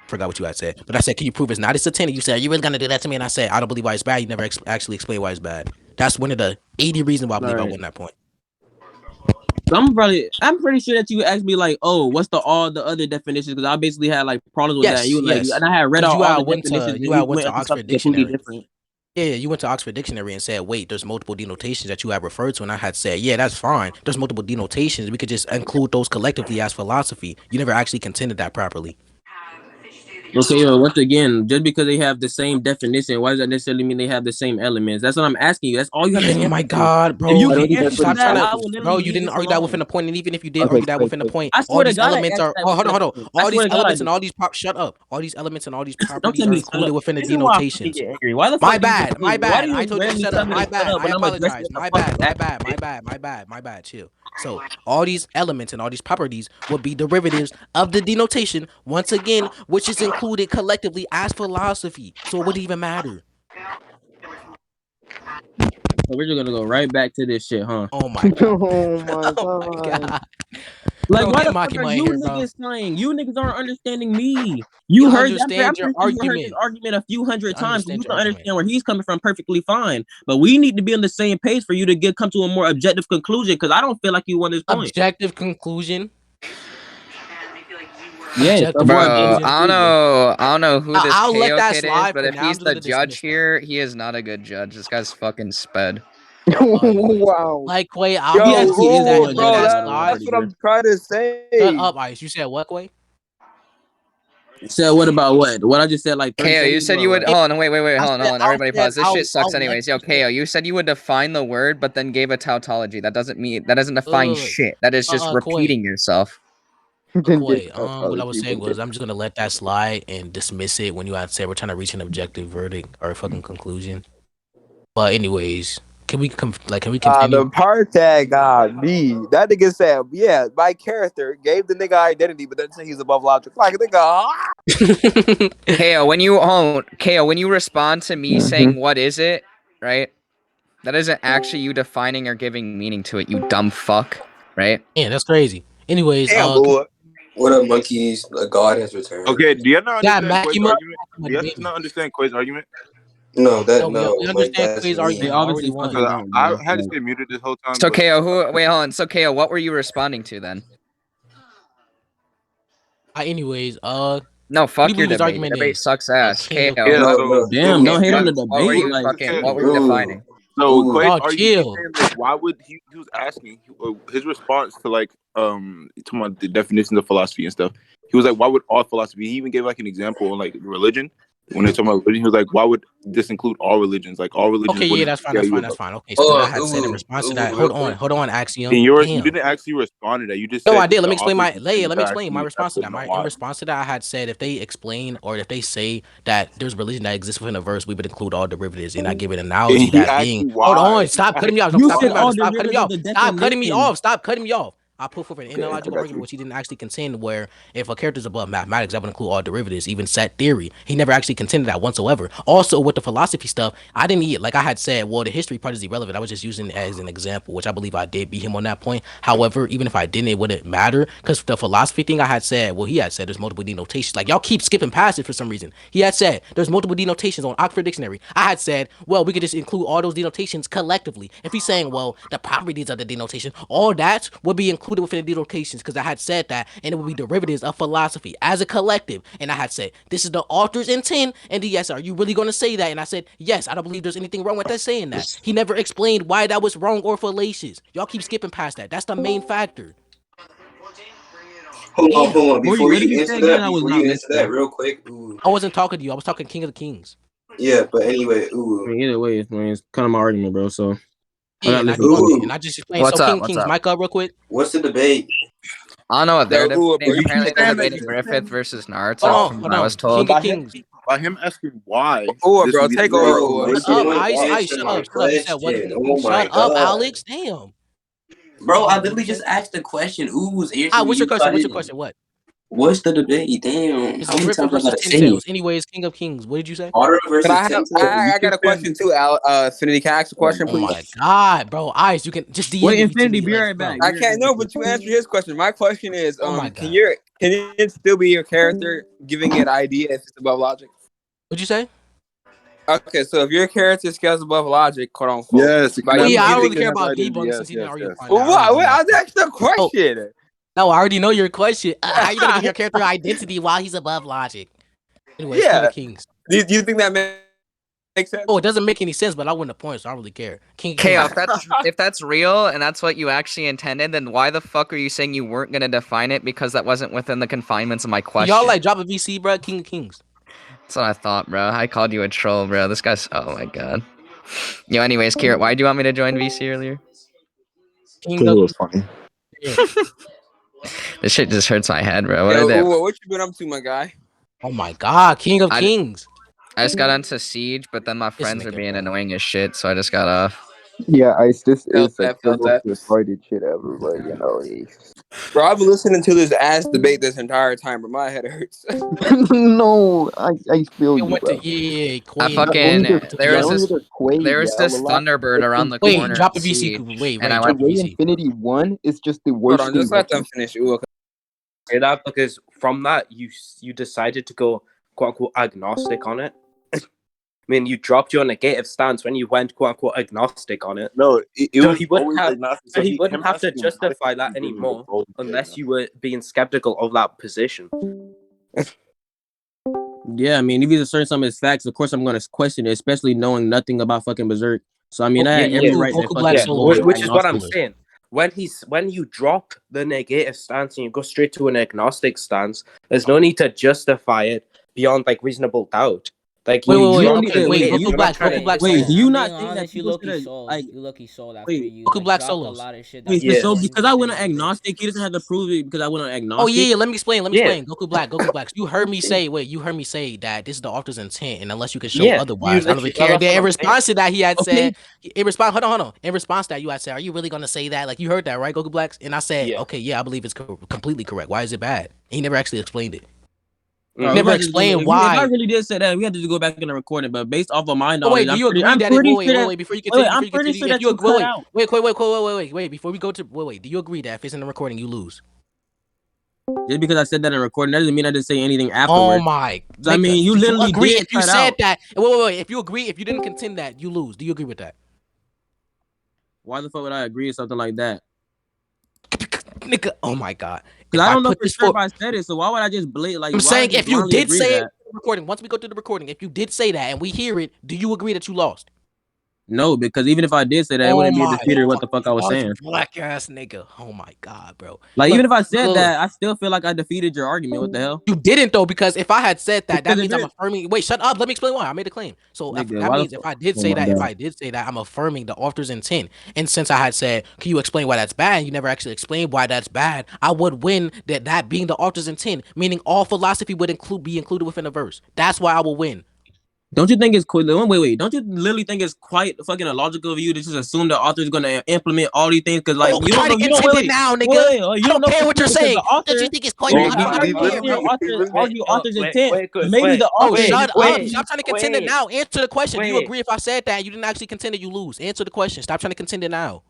forgot what you had said. But I said, can you prove it's not its intent? And you said, are you really going to do that to me? And I said, I don't believe why it's bad. You never actually explained why it's bad. That's one of the 80 reasons why I believe I won that point. So I'm pretty sure that you asked me like, oh, what's all the other definitions? Because I basically had like problems with that. And I had read all the definitions. You went to Oxford Dictionary. Yeah, you went to Oxford Dictionary and said, wait, there's multiple denotations that you have referred to. And I had said, yeah, that's fine. There's multiple denotations. We could just include those collectively as philosophy. You never actually contended that properly. Okay, once again, just because they have the same definition, why does that necessarily mean they have the same elements? That's what I'm asking you. That's all you have to answer. Oh my God, bro. If you can answer that, bro, you didn't argue that within the point, and even if you did argue that within the point, all these elements are hold on. All these elements and all these shut up. All these elements and all these properties are included within the denotations. My bad. I told you to shut up. My bad. I apologize. My bad. Chill. So all these elements and all these properties would be derivatives of the denotation once again, which is included included collectively as philosophy, so it wouldn't even matter. So we're just gonna go right back to this shit, huh? Oh my god. Oh my Oh my god. god. Like, Bro, why get the fuck Maki are in you here, bro. niggas saying? You niggas aren't understanding me. You You heard that. I'm understand your pretty sure you heard this argument. argument a few hundred You times. understand You your can argument. understand where he's coming from perfectly fine. But we need to be on the same page for you to come to a more objective conclusion, because I don't feel like you won this point. Objective conclusion. Yes, Objective a more Bro, objective I don't know who this I'll let KO that kid is, slide but for if now. I'm he's just the gonna dismiss judge that. here, he is not a good judge. This guy's fucking sped. Anyways, Wow. like Quay, I'll He Yo, actually concede is that more and bro, let objective that than slide. that's Hardy, what bro. I'm trying to say. Shut up, Ice. You said what, Quay? So what about what? What I just said like 30 KO, you seconds said ago, you would. right? Hold on, wait. I Hold said on. Everybody pause. This shit sucks, I'll let anyways. Yo, you KO, you said you would define the word, but then gave a tautology. That doesn't define look, shit. That is just Quay. repeating yourself. Didn't Quay, get what I was saying was I'm just gonna let that slide and dismiss it when you had said we're trying to reach an objective verdict or a fucking conclusion. But anyways, can we continue? The part that got me, that nigga said, yeah, my character gave the nigga identity, but then say he's above logic. Like, nigga, KO, when you respond to me saying what is it, right? That isn't actually you defining or giving meaning to it, you dumb fuck, right? Yeah, that's crazy. Anyways, damn, boy. What up, monkeys? The God has returned. Okay, do you not that understand Quay's Mackie argument? Do you baby. not understand Quay's argument? No, No, we like understand that's Quay's me. argument. They I already obviously won. fucking don't, bro. I had to stay muted this whole time. So But so KO, what were you responding to then? Anyways, No, fuck we your believe his debate. Your argument debate is sucks ass. king of KO. yeah, No, so Damn, don't hate on the What were debate. you Like, what were you defining? So Quay's Y'all argument, he's chill. saying like, why would he was asking his response to like talking about the definitions of philosophy and stuff. He was like, why would all philosophy? He even gave like an example on like religion. When they're talking about religion, he was like, why would this include all religions? Like all religions. Okay, yeah, wouldn't that's fine. scale That's you fine. That's above. fine. Okay, so I had said in Ooh, response to that. real Hold quick. on, Axiom. And you Damn. didn't actually respond to that. You just No, said I did. Let the me explain authors let me explain my actually response to that. know In why. response to that, I had said if they explain or if they say that there's religion that exists within a verse, we would include all derivatives. And I give an analogy And he that asked being. you Hold why. on, stop cutting me off. you Stop said cutting me off. all Stop cutting me derivatives off. of the Stop cutting me definition. off. Stop cutting me off. I put forth an Okay, I analogical got argument you. which he didn't actually contend where if a character is above mathematics, that would include all derivatives, even set theory. He never actually contended that whatsoever. Also, with the philosophy stuff, I didn't eat like I had said, well, the history part is irrelevant. I was just using it as an example, which I believe I did beat him on that point. However, even if I didn't, it wouldn't matter because the philosophy thing I had said, well, he had said there's multiple denotations. Like y'all keep skipping past it for some reason. He had said there's multiple denotations on Oxford Dictionary. I had said, well, we could just include all those denotations collectively. If he's saying, well, the properties of the denotation, all that would be included within the denotations because I had said that, and it would be derivatives of philosophy as a collective. And I had said, this is the author's intent. And yes, are you really going to say that? And I said, yes, I don't believe there's anything wrong with that saying that. He never explained why that was wrong or fallacious. Y'all keep skipping past that. That's the main factor. Hold on. What did you say again? I was not listening. Real quick. Ooh. I wasn't talking to you. I was talking King of the Kings. Yeah, but anyway, I mean, either way, it's kind of my argument, bro. So Yeah, and I debunked it. And I just explained. What's so up? King Kings, mic up real quick. what's the debate? I don't know what they're Bro, debating. you Apparently keep they're saying that- debating Griffith versus Naruto, Hold from on, what I was King told. of Kings. By him asking why. Ooh, this bro, would be the take correct over. conclusion. Shut up, Someone Ice. answer Shut my up. Shut up. You said what? question. Oh my Shut up, god. Alex. Damn. Bro, I literally just asked the question. Ooh, answer What's your me. question? What's your question? What? What's the debate? Damn. It's How many Griffith times I versus gotta Ten say Tails. it? Anyways, King of Kings. What did you say? Otter versus Can Ten I got a question too, Infinity. Can I ask a question, Oh please? my god, bro. Ice, you can just DM wait, it to Infinity, me. be Like, right bro. back. I can't know, but you answer his question. My question is, Oh my can god. it still be your character giving it ID if it's above logic? What'd you say? Okay, so if your character scales above logic, quote unquote. Yes. But Well, you yeah, I don't think really care has about identity. debunking Yes, since he didn't already yes. find that. what? Wait, I asked the question. No, I already know your question. How you gonna give your character identity while he's above logic? Anyways, King Yeah. of Kings. Do you think that makes sense? Oh, it doesn't make any sense, but I win the point, so I don't really care. King of KO, Kings. if that's real and that's what you actually intended, then why the fuck are you saying you weren't gonna define it because that wasn't within the confinements of my question? Y'all like drop a VC, bro. King of Kings. That's what I thought, bro. I called you a troll, bro. This guy's. Oh my god. Yo, anyways, Kira, why do you want me to join VC earlier? King of was funny. This shit just hurts my head, bro. What you been up to, my guy? Oh my god, King of Kings. I just got onto Siege, but then my friends were being annoying as shit, so I just got off. Yeah, this Felt is like that, the felt most that. retarded shit ever, but you know, Bro, I've been listening to this ass debate this entire time, but my head hurts. no, I feel It you, went to bro. Quay and Not Quay only took does it to there the was not only others. does Quay there was yell this a lot, Thunderbird it's around the Wait, corner drop at the VC. sea, Wait, and I drop the went. the way VC. Infinity won is just the Hold worst on, thing just let ever. them finish. Ooh, okay. Say that because from that you decided to go quote unquote agnostic on it. I mean, you dropped your negative stance when you went quote unquote agnostic on it. No, it So was he wouldn't always have. agnostic. So So he wouldn't him have to asking why justify he that didn't anymore vote unless you were being skeptical of that position. Yeah, I mean, if he's asserting some of his facts, of course I'm going to question it, especially knowing nothing about fucking Berserk. So I mean, I Yeah, had every yeah, right to Goku Black fucking yeah. go Solos. Which is what I'm agnostic. saying. When you drop the negative stance and you go straight to an agnostic stance, there's no need to justify it beyond like reasonable doubt. Like Wait, you wait, wait. drop Okay, the wait. negative, Goku you're not Black. trying Goku to Black Wait, Solos. do you I'm not being think that honest. You people low should key have sold. like You low key sold after wait? you Goku like Black dropped a Solos. lot of shit that Wait, was yeah. so important because I within went the on debate. agnostic, he doesn't have to prove it because I went on Oh agnostic. yeah. Let me explain. Yeah. Goku Black. Goku Black. You heard me say. Wait. You heard me say that this is the author's intent, and unless you can show Yeah, you otherwise, I don't literally. care. That's Then what in I'm saying. response to that, he had Okay, said. In response, hold on. In response to that, you had said, "Are you really gonna say that?" Like you heard that, right, Goku Blacks? And I said, Yeah. "Okay, yeah, I believe it's completely correct. Why is it bad?" And he never actually explained it. all right, Mm. we Never might just go. explained If I why. really did say that, we had to just go back in the recording. But based off of my Oh wait, knowledge, do you agree I'm that it? pretty Wait, sure wait, that. wait. Before you Wait, continue, I'm pretty sure if that you you cut out. wait. Before we go to do you agree that if it's in the recording, you lose? Just because I said that in recording, that doesn't mean I didn't say anything Oh afterwards. my, So, I nigga, mean, you do you literally agree? did If you cut said out. that, wait. If you agree, if you didn't contend that, you lose. Do you agree with that? Why the fuck would I agree with something like that? Nigga, oh my god. Because If I I don't know put for this sure if for, I said it. So why would I just like? I'm Why would I saying just if you blindly did agree to say it that? in the recording, once we go through the recording, if you did say that and we hear it, do you agree that you lost? No, because even if I did say that, it Oh wouldn't be a my disputed what the fuck I was gosh, saying. black ass nigga. Oh my god, bro. Like Look, even if I said look. that, I still feel like I defeated your argument. What the hell? You didn't though, because if I had said that, that Because if means I'm you're affirming. Wait, shut up. Let me explain why I made a claim. So nigga, that why the means fuck? if I did Oh say my that, god. I'm affirming the author's intent. And since I had said, "Can you explain why that's bad?" And you never actually explained why that's bad. I would win that being the author's intent, meaning all philosophy would be included within the verse. That's why I will win. Don't you think it's cool? Wait. Don't you literally think it's quite fucking illogical of you to just assume the author is gonna implement all these things? Because like Oh, you don't try know, to you don't contend it now, nigga. you I don't don't know care for what sure you're because saying. the Don't author. you think it's quite Wait, Like, logical? I I'm don't not care, listening to bro. he author literally, argue author's intent, wait, but Chris, maybe the Oh, author. shut up. wait, Stop trying to contend it now. Answer the question. Do you wait. agree if I said that and you didn't actually contend it, you lose? Answer the question. Stop trying to contend it now.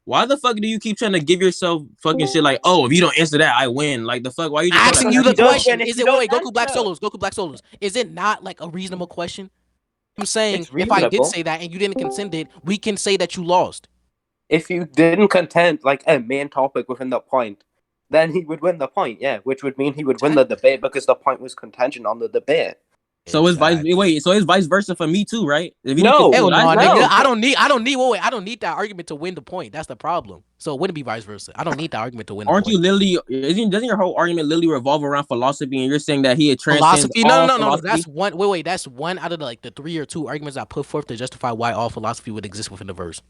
Why the fuck do you keep trying to give yourself fucking shit like, oh, if you don't answer that, I win? Like the fuck? Why you just trying to Asking Because you if pass the you it off? don't question. win, if Is you it don't Goku Black answer, Solos? Goku Black Solos. Is it not like a reasonable question? I'm saying it's if I did reasonable. say that and you didn't contend it, we can say that you lost. If you didn't contend like a main topic within the point, then he would win the point. Yeah, which would mean he would win the debate because the point was contention on the debate. So it's Exactly. so it's vice versa for me too, right? If you didn't No, contend Hell what I no, said, nigga. no. I don't need that argument to win the point. That's the problem. So it wouldn't be vice versa. I don't need that argument to win the aren't point. you literally? Doesn't your whole argument literally revolve around philosophy? And you're saying that he transcends Philosophy? all No. philosophy? That's one. Wait. That's one out of the 3 or 2 arguments I put forth to justify why all philosophy would exist within the verse.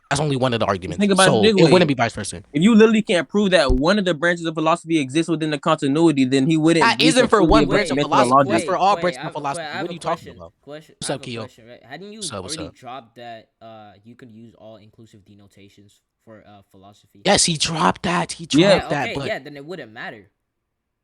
That's only one of the arguments. Think about it So this it way: wouldn't be vice versa. if you literally can't prove that one of the branches of philosophy exists within the continuity, then he wouldn't That need to isn't for prove the one branch entire of Wait, philosophy. methodology. That's for all branches I of have, philosophy. I What have are a you talking question. about? I What's have up, a Keo? question, right? Hadn't you What's already up? dropped that you could use all inclusive denotations for philosophy? Yes, he dropped that. Yeah, That, but then it wouldn't matter.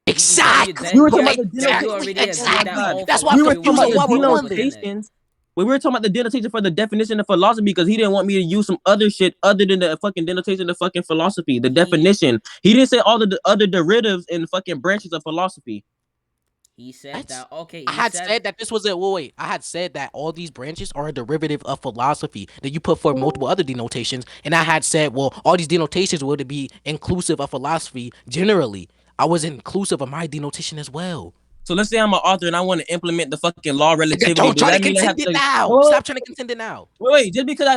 exactly. we were talking about the Then you denotation. already Oh my agreed that god, all That's why I'm we were philosophy talking would about confused be the on why we're included one then. within it. denotations. We were talking about the denotation for the definition of philosophy because he didn't want me to use some other shit other than the fucking denotation of fucking philosophy. The definition. He didn't say all the other derivatives and fucking branches of philosophy. He said that. Okay, I he had said said that this was a wait. I had said that all these branches are a derivative of philosophy. That you put for multiple other denotations, and I had said, well, all these denotations would be inclusive of philosophy generally. I was inclusive of my denotation as well. So let's say I'm an author and I want to implement the fucking law of relativity. Don't Does try to that mean I have contend it to? now. Wait, Stop trying to contend it now. just because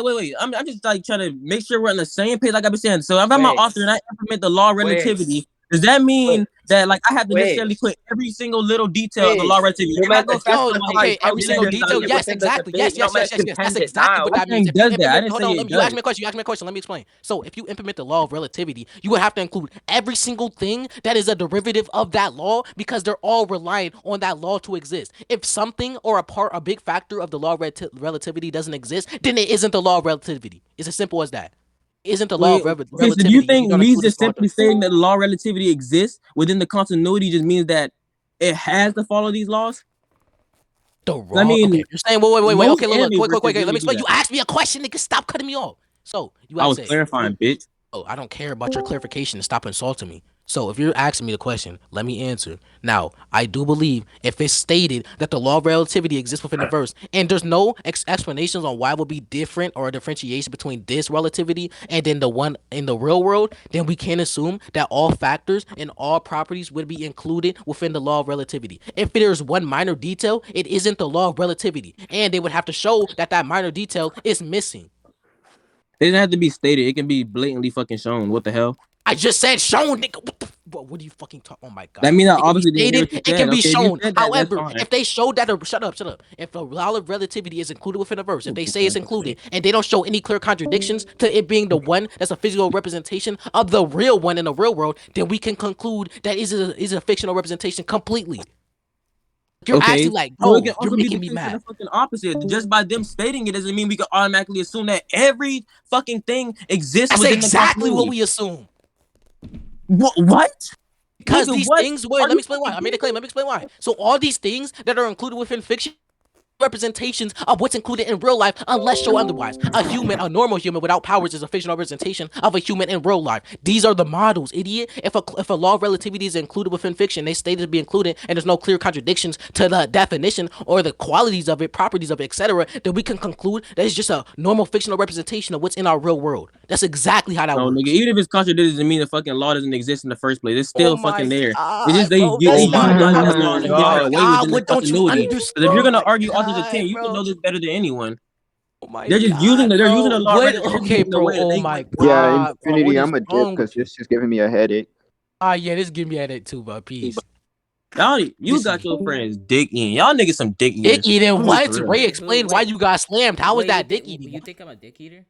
I'm just like trying to make sure we're on the same page. Like I've been saying. So if I'm an Wait, author and I implement the law of wait. relativity, Does that mean that like I have to necessarily put every single little detail of the law of relativity? You meant if that's the Okay, every single detail. Yes, exactly. Yes. That's exactly what that means. If you implement, hold on, you asked me a question. You asked me a question. Let me explain. So, if you implement the law of relativity, you would have to include every single thing that is a derivative of that law because they're all relying on that law to exist. If something or a big factor of the law of relativity doesn't exist, then it isn't the law of relativity. It's as simple as that. Isn't the law of relativity? Okay, so do you think don't me include just this law simply saying that the law of relativity exists within the continuity just means that it has to follow these laws? The wrong. I mean, okay, you're saying wait. Okay, look, quick. really Let me explain. do You that. asked me a question, nigga. Stop cutting me off. So you I was asked clarifying, bitch. Oh, I don't care about your clarification. Stop insulting me. So if you're asking me the question, let me answer. Now, I do believe if it's stated that the law of relativity exists within the verse, and there's no explanations on why it would be different or a differentiation between this relativity and then the one in the real world, then we can assume that all factors and all properties would be included within the law of relativity. If there's one minor detail, it isn't the law of relativity, and they would have to show that that minor detail is missing. It doesn't have to be stated. It can be blatantly fucking shown. What the hell? I just said shown, nigga. What do you fucking talk? Oh my god. That means I It can be obviously didn't hear stated. what you It said. can be Okay, if you shown. said that, that's However, fine. if they showed that, shut up. If the law of relativity is included within a verse, if they say it's included, and they don't show any clear contradictions to it being the one that's a physical representation of the real one in the real world, then we can conclude that is a fictional representation completely. You're actually like, so it oh, can you're also be making the me case for the mad. fucking opposite. Just by them stating it doesn't mean we can automatically assume that every fucking thing exists That's within exactly the what we assume. What? Because Nigga, these what? things, wait, let me explain why. I made a claim. Let me explain why. So all these things that are included within fiction representations of what's included in real life unless shown otherwise. A normal human without powers is a fictional representation of a human in real life. These are the models, idiot. If a law of relativity is included within fiction, they state it to be included, and there's no clear contradictions to the definition or the qualities of it, properties of it, etc., then we can conclude that it's just a normal fictional representation of what's in our real world. That's exactly how that No, works. nigga, even if it's contradicted, doesn't mean the fucking law doesn't exist in the first place. It's still fucking there. It's just they Bro, utilize how that is law in a oh my different way God, within the what don't you continuity. understand? Because if you're gonna Oh my argue authors of God, 10, you bro. should know this better than anyone. Oh my They're just God, using bro. the law What? of relativity Okay, in a bro. way that Oh they my Yeah, God, bro. Infinity, What is I'm a dip wrong because with you? this is giving me a headache. Yeah, this give me at it too, but peace. Y'all, you got your friends dick eating. Y'all niggas some dick eaters. Dick eating I'm what? just real. Ray, explain why you got slammed. How was that dick eating? You think I'm a dick eater?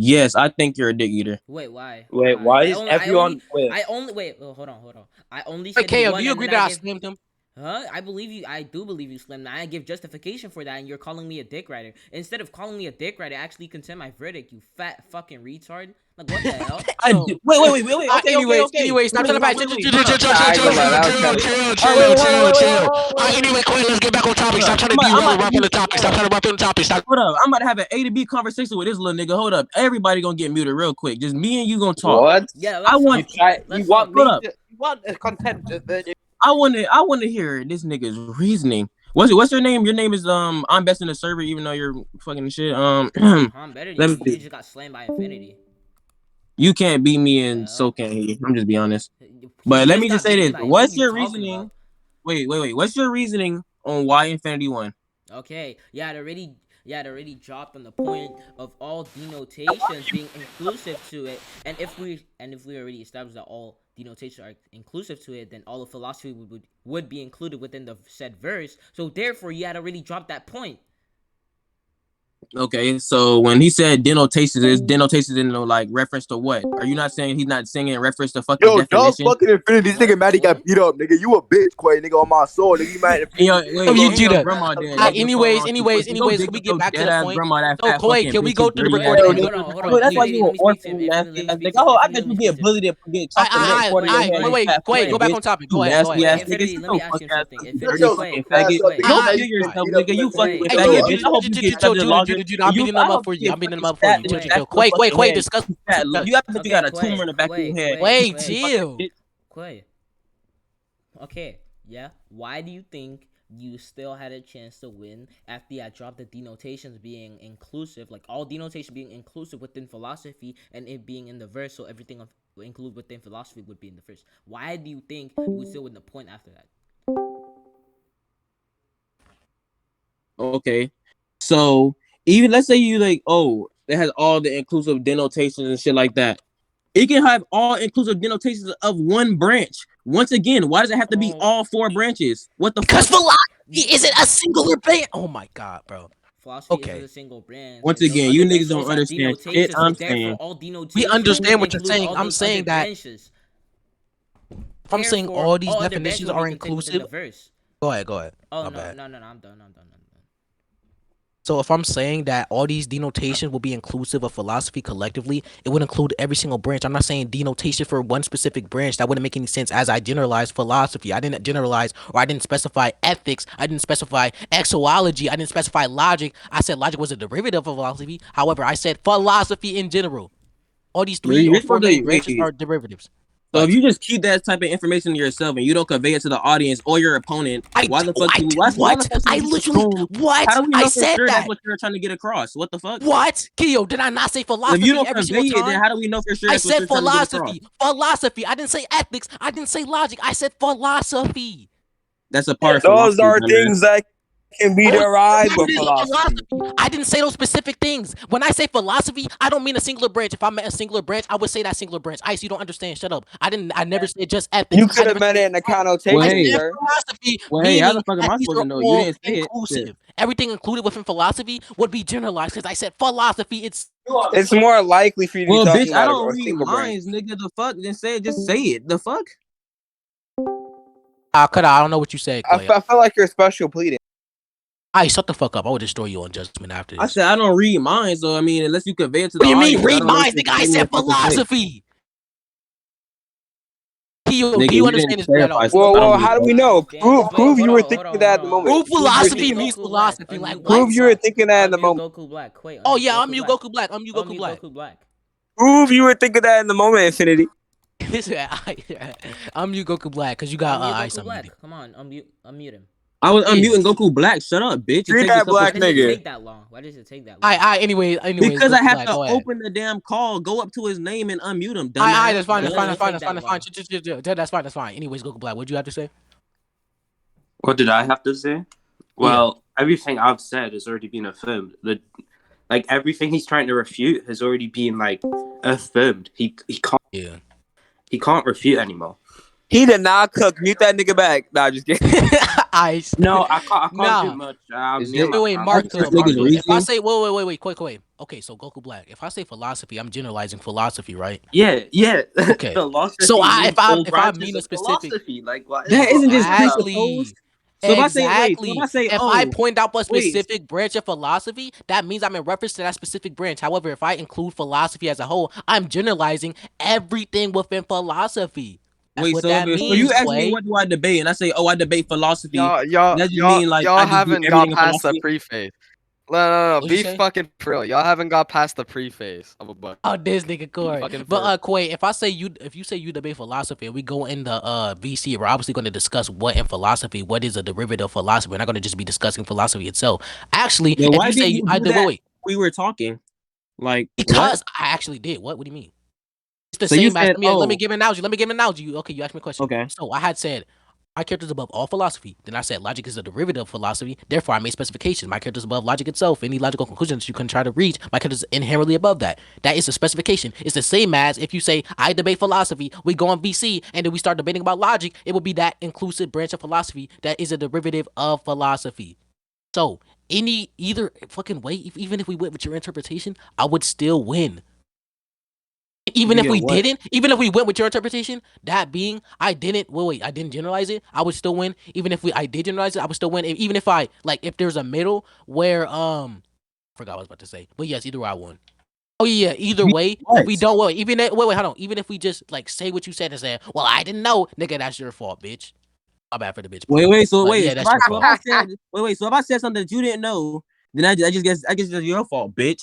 Yes, I think you're a dick eater. Wait, why? Wait, why is everyone? I only wait. Oh, hold on. I only Wait, said he KO, won, do you and agree then that I gave. slammed him? Huh? I believe you. I do believe you slammed. I give justification for that, and you're calling me a dick rider. Instead of calling me a dick rider, actually contend my verdict. You fat fucking retard. Like what the hell? Wait. Okay, Anyways, stop trying to fight. Chill. Anyway, Quay, let's get back on topic. Stop trying to derail and rap on the topic. Stop trying to rap on the topic. Stop. Hold up, I'm about to have an A to B conversation with this little nigga. Hold up, everybody gonna get muted real quick. Just me and you gonna talk. What? Yeah, I want you want me to, you want a content. I want to hear this nigga's reasoning. What's your name? Your name is I'm best in the server, even though you're fucking shit. I'm better let than me you. You see. just got slammed by Infinity. You can't beat me, and so can't he. I'm just be honest. But let me just say this: what's your reasoning? Wait. What's your reasoning on why Infinity won? Okay, yeah, it already dropped on the point of all denotations being inclusive to it, and if we already established that all denotations are inclusive to it, then all of philosophy would be included within the said verse. So therefore, you had already dropped that point. Okay, so when he said denotations, is denotations in like reference to what? Are you not saying he's not saying in reference to fucking Yo, dog definition? fucking Infinity. This nigga mad he got beat up, nigga. You a bitch, Quay, nigga, on my soul. Nigga, you mad at Yo, wait, You do grandma that. then. Anyways, can we get back to the point? Grandma, that No, fat Quay, fucking can we bitch, go you through the dirty recording ass again? nigga. Hold on. Look, that's why Infinity, you let an me speak to orphan, him. you Infinity, nasty let ass me speak nigga. to him. Oh, I Infinity, bet let you me be a speak to him. bully that get chocolate neck poured in your head. you fat Quay, go back bitch. on topic. You Go ahead. nasty ass nigga. Infinity, Shut let me your ask fuck you ass something. up. Infinity, You Quay, fucking faggot. Quay. Go kill yourself, nigga. You fucking Hey, faggot, Judah, bitch. I hope you get chill, accepted longer. I'm beating them up for you. I'm beating them up for you. Chill. Quay, discuss. You have to you got a tumor in the back of your head. Quay, chill. Quay. Okay, yeah. Why do you think you still had a chance to win after I dropped the denotations being inclusive, like all denotation being inclusive within philosophy and it being in the verse, so everything included within philosophy would be in the verse? Why do you think you would still win the point after that? Okay, so even let's say you like, oh, it has all the inclusive denotations and shit like that. It can have all inclusive denotations of one branch. Once again, why does it have to be all 4 branches? What the Because fuck? philosophy isn't a singular branch. Oh my god, bro. Philosophy Okay. isn't a single branch. Once Those again, other you niggas branches don't also have understand shit denotations, so I'm therefore saying. all denotations We understand what you're include saying. all I'm those saying other that branches. if I'm saying Therefore, all these all other branches definitions will be are contained within inclusive. the verse. Go ahead. Oh My no, bad. no, I'm done. So if I'm saying that all these denotations will be inclusive of philosophy collectively, it would include every single branch. I'm not saying denotation for one specific branch. That wouldn't make any sense as I generalized philosophy. I didn't generalize or I didn't specify ethics. I didn't specify exoology. I didn't specify logic. I said logic was a derivative of philosophy. However, I said philosophy in general. All these 3 You're or 4 supposed to main branches wait. are derivatives. So if But you just keep that type of information to yourself and you don't convey it to the audience or your opponent, why the fuck should we What? How do we I know for said sure that's that. what you're trying to get across? What the fuck? What? Kyo, did I not say If philosophy you don't every convey single it, then time? how do we know for sure I that's what said you're trying to get across? philosophy. I didn't say ethics. I didn't say logic. I said philosophy. That's a part of Those philosophy, are dumbass. things that can be derived with Derivatives of philosophy. I didn't say those specific things. When I say philosophy, I don't mean a singular branch. If I meant a singular branch, I would say that singular branch. Ice, you don't understand. Shut up. I never said just ethics. You could have meant it in a connotation, I said sir. philosophy, Well, hey, how meaning the fuck am that I these supposed are to know? You all didn't say it. inclusive. Shit. Everything included within philosophy would be generalized because I said philosophy. It's more likely for you to be Well, talking bitch, I about don't a read single branch. minds, nigga. The fuck? Then say it. Just say it. The fuck? I don't know what you said, Quay. I feel like you're special pleading. Ice, shut the fuck up. I will destroy you on judgment after this. I said I don't read minds, so I mean, unless you convey it to What the do you audience, mean read I don't know minds, what nigga? I you're said supposed to say. philosophy. Kyo, Nigga, do you you understand didn't this at clarify all? stuff. I Well, don't how do read we know? Prove you were thinking that at the moment. Proof philosophy means philosophy. Like what? Prove you were thinking that in the moment. Goku Black. Quay, Oh yeah, I'm Goku Goku Black. I'm Goku unmute Black. Goku Black. Prove you were thinking that in the moment, Infinity. I'm Goku Black because you got Unmute Ice Goku unmuted. Black. Come on, unmute him. I was Yeah. unmuting Goku Black. Shut up, bitch. Treat that black Why does it nigga. take that long? Anyways, Because Goku I have Black, to go ahead. open the damn call, go up to his name and unmute him. Dumbass. That's fine. That's fine. That's fine. Anyways, Goku Black, what'd you have to say? What did I have to say? Well, everything I've said has already been affirmed. Like everything he's trying to refute has already been like affirmed. He can't. Yeah. He can't refute anymore. He did not cook. Mute that nigga back. Nah, just kidding. Ice. No, I can't do much. Wait, Mark. If I say wait, quick. Okay, so Goku Black. If I say philosophy, I'm generalizing philosophy, right? Yeah. Okay. Philosophy So means all if I branches mean a of specific, philosophy, like what? That isn't just exactly. presupposed. So if I say wait, so if I say if I point out a specific branch of philosophy, that means I'm in reference to that specific branch. However, if I include philosophy as a whole, I'm generalizing everything within philosophy. That's what that means. So you ask me what do I debate, and I say, I debate philosophy. Y'all mean like y'all I just haven't do got everything in past the philosophy? preface. No. What'd Be you say? fucking for real. Y'all haven't got past the preface of a book. Oh, this nigga Corey. Fucking But Quay, if you say you debate philosophy and we go in the VC, we're obviously going to discuss what in philosophy, what is a derivative of philosophy. We're not going to just be discussing philosophy itself. Actually, Yeah, why if you did say you I do did that? wait. We were talking. Like Because what? I actually did. What do you mean? It's the So you same as said, let me give an analogy. Okay, you asked me a question. Okay. So I had said my character's above all philosophy. Then I said logic is a derivative of philosophy. Therefore, I made specifications. My character's above logic itself. Any logical conclusions you can try to reach, my character's inherently above that. That is a specification. It's the same as if you say I debate philosophy, we go on VC, and then we start debating about logic. It would be that inclusive branch of philosophy that is a derivative of philosophy. So either fucking way, even if we went with your interpretation, I would still win. Even if we went with your interpretation, that being I didn't generalize it, I would still win. Even if I did generalize it, I would still win. Even if if there's a middle where I forgot what I was about to say. But yes, either way I won. Oh yeah, either way, if we don't hold on. Even if we just say what you said and say, well, I didn't know, nigga, that's your fault, bitch. My bad for the bitch. Yeah, that's your fault. So if I said something that you didn't know, then I just guess it's your fault, bitch.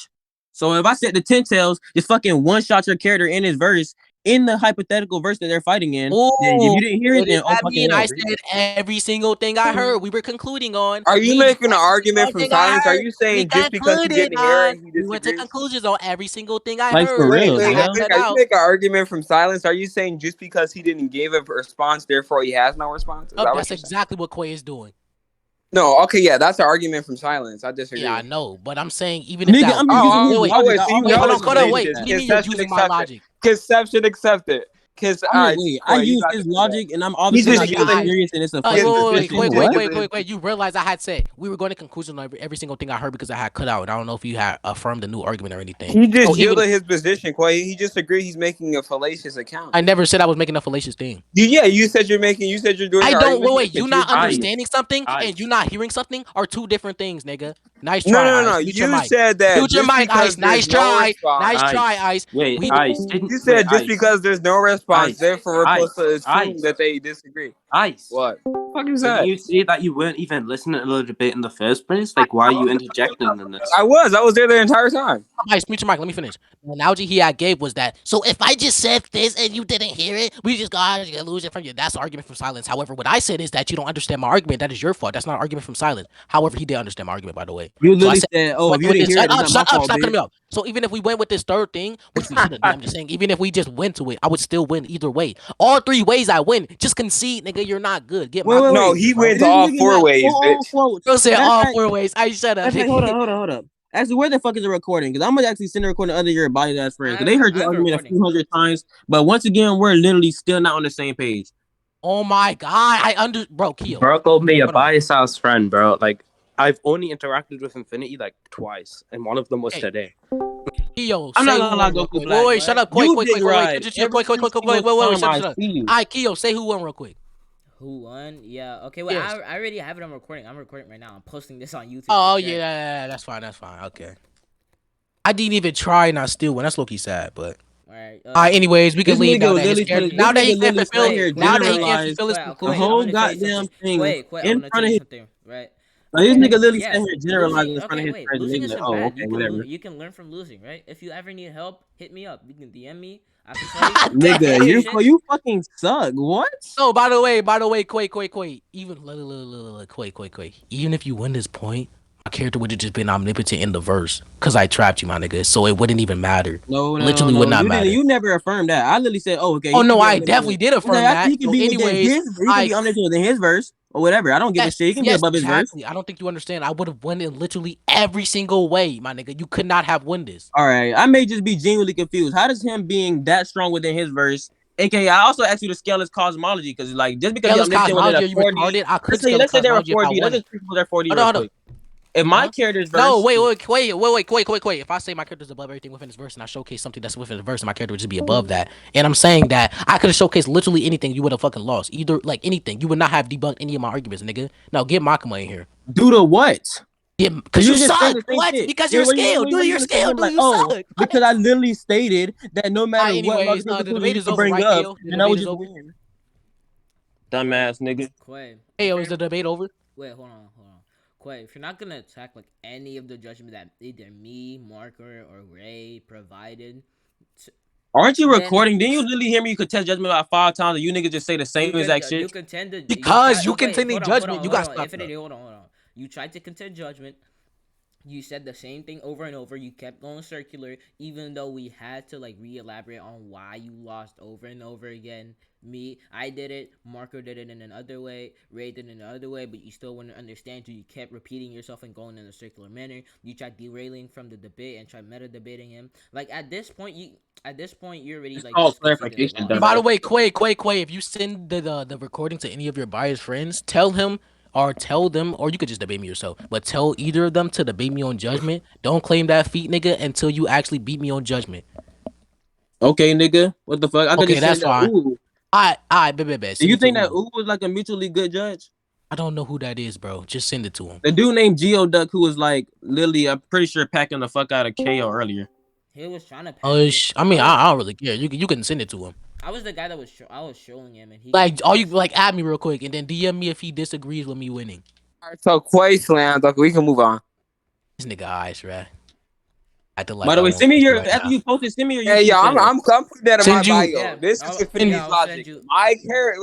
So if I said the 10 tails just fucking one shot your character in his verse in the hypothetical verse that they're fighting in, then if you didn't hear it, then I said every single thing I heard. We were concluding on. Are you making an argument from silence? Are you saying just because he didn't hear it, he disagrees? We went to conclusions on every single thing I like heard. For real, Are you making an argument from silence? Are you saying just because he didn't give a response, therefore he has no response? That's exactly what Quay is doing. No, okay, yeah, that's an argument from silence. I disagree. Yeah, I know, but I'm saying even if Nigga, that. I'm just using his wait, logic. so you wait, know hold on, it's hold on, wait. fallacious. What do you mean you're Conception using my accepted. logic? Conception accepted. I use his logic, and I'm obviously just not being using- serious, and it's a Wait, fucking wait. You realize I had said we were going to conclusion on every single thing I heard because I had cut out. I don't know if you had affirmed a new argument or anything. He just So even- yielded his position, Quay. He just agreed he's making a fallacious account. I never said I was making a fallacious thing. Yeah, you said you're doing. I your don't. argument, Wait. but You not you're- understanding something Ice. and you not hearing something are two different things, nigga. Nice try. No. Ice. Mute your You mic. said that. Mute your just mic, because Ice. Nice there's no try. response- Nice try, Ice. Wait, We- Ice. You said just Ice. because there's no response, Ice. therefore we're supposed to assume Ice. that they disagree. Ice. What? What is Didn't that? you say that you weren't even listening to the debate in the first place? Like, why are you interjecting in this? I was there the entire time. Ice, mute your mic. Let me finish. The analogy he had gave was that. So if I just said this and you didn't hear it, we just got to lose it from you. That's the argument from silence. However, what I said is that you don't understand my argument. That is your fault. That's not an argument from silence. However, he did understand my argument, by the way. You So I literally said- said, "Oh, if you didn't hear it, it's not my Shut up! fault, Stop cutting bitch." me off. So even if we went with this third thing, which we shouldn't, I'm just saying, even if we just went to it, I would still win either way. All three ways I win. Just concede, nigga. You're not good. Get my. No, he wins This all nigga four not- ways, bitch. Bro said Matter of all fact- 4 ways. I shut up. Hold up. Actually, where the fuck is the recording? Because I'm gonna actually send the recording to other your body ass friends. Because they heard I your have a argument a recording. few hundred times. But once again, we're literally still not on the same page. Oh my god, bro, Keo. Bro called me a Hold on. bias ass friend, bro. Like, I've only interacted with Infinity like twice, and one of them was Hey. today. Keo, I'm say not gonna who lie, won real Goku quick. Black. Wait, shut up, quick. You did right. Just Every quick. single Wait, time shut I up. see you. All right, Keo, say who won real quick. Who won? Yeah. Okay. Wait. Yes. I already have it on recording. I'm recording right now. I'm posting this on YouTube. Oh to check. yeah, that's fine. Okay. I didn't even try and I still win. That's low-key sad, but. Alright. Anyways, we can This leave nigga now that his literally character. put- Now this that he nigga can't literally fulfill. sat here Now that he can't generalized fulfill his. Quay, the Quay, whole I'm gonna tell you goddamn something. thing Quay, in I'm gonna front tell of you his. something, right? Like, this nigga literally Yeah, sat here generalizing in losing- front of his okay, friends. losing And isn't niggas like, oh, bad. okay, You can whatever. you can learn from losing, right? If you ever need help, hit me up. You can DM me. I can tell you. Nigga, you fucking suck. What? Oh, by the way, Quay. Even Quay. Even if you win this point, my character would have just been omnipotent in the verse, cause I trapped you, my nigga. So it wouldn't even matter. No, Literally would not you matter. You never affirmed that. I literally said, "Oh, okay." Oh he no, can be I omnipotent. definitely did affirm Okay, that. He can So be anyways, he can be omnipotent in his verse or whatever. I don't give a shit. He can be above his verse. exactly. I don't think you understand. I would have won in literally every single way, my nigga. You could not have won this. All right, I may just be genuinely confused. How does him being that strong within his verse? AKA, I also asked you to scale his cosmology because, like, just because Scale his you're omnipotent cosmology, are within you a 4D. retarded? I could Let's scale his say they're a cosmology if I 4D. Let's wanted. just prove they're 4D Hold real on. quick. If my character's verse, No, wait. If I say my character's above everything within his verse and I showcase something that's within the verse, and my character would just be above that. And I'm saying that I could have showcased literally anything, you would have fucking lost. Either like anything, you would not have debunked any of my arguments, nigga. Now get Makama in here. due to what? Because you just suck. said the same What? shit. Because Yeah, you're when you- scaled. when Do you your say scale. something Do like, you oh, suck? because I literally stated that no matter what anyways, logical the conclusion debate you is could over, bring right, up, Keo? The then I would debate is just over? win. Dumbass nigga. Quay. Hey, is the debate over? Wait, hold on. Quay, if you're not gonna attack like any of the judgment that either me, Marker, or Ray provided, Aren't you then- recording? Didn't you literally hear me contest judgment about 5 times and you niggas just say the same exact shit? You contended Because you contended judgment, you got stuck. Hold on. You tried to contend judgment. You said the same thing over and over. You kept going circular, even though we had to like re-elaborate on why you lost over and over again. I did it. Marco did it in another way. Ray did it in another way, but you still wouldn't understand. So you kept repeating yourself and going in a circular manner. You tried derailing from the debate and tried meta debating him. Like at this point, you're already like. called clarification, And by the way, Quay, if you send the recording to any of your biased friends, tell them, or you could just debate me yourself, but tell either of them to debate me on judgment. Don't claim that feat, nigga, until you actually beat me on judgment. Okay, nigga. What the fuck? I could Okay, just that's say that, fine. ooh. Bet. Do you think that Ooh was like a mutually good judge? I don't know who that is, bro. Just send it to him. The dude named Geoduck who was like literally, I'm pretty sure packing the fuck out of KO earlier. He was trying to. I mean, I don't really care. You can send it to him. I was the guy that I was showing him, and he like all you like add me real quick and then DM me if he disagrees with me winning. All right, so Quay slammed. Okay, we can move on. This nigga eyes, right? By the way, send me your after you posted. Send me your. Yeah, I'm putting that in my Send you- bio. Yeah, This I'll- is Infinity's yeah, I'll send logic. you- My character.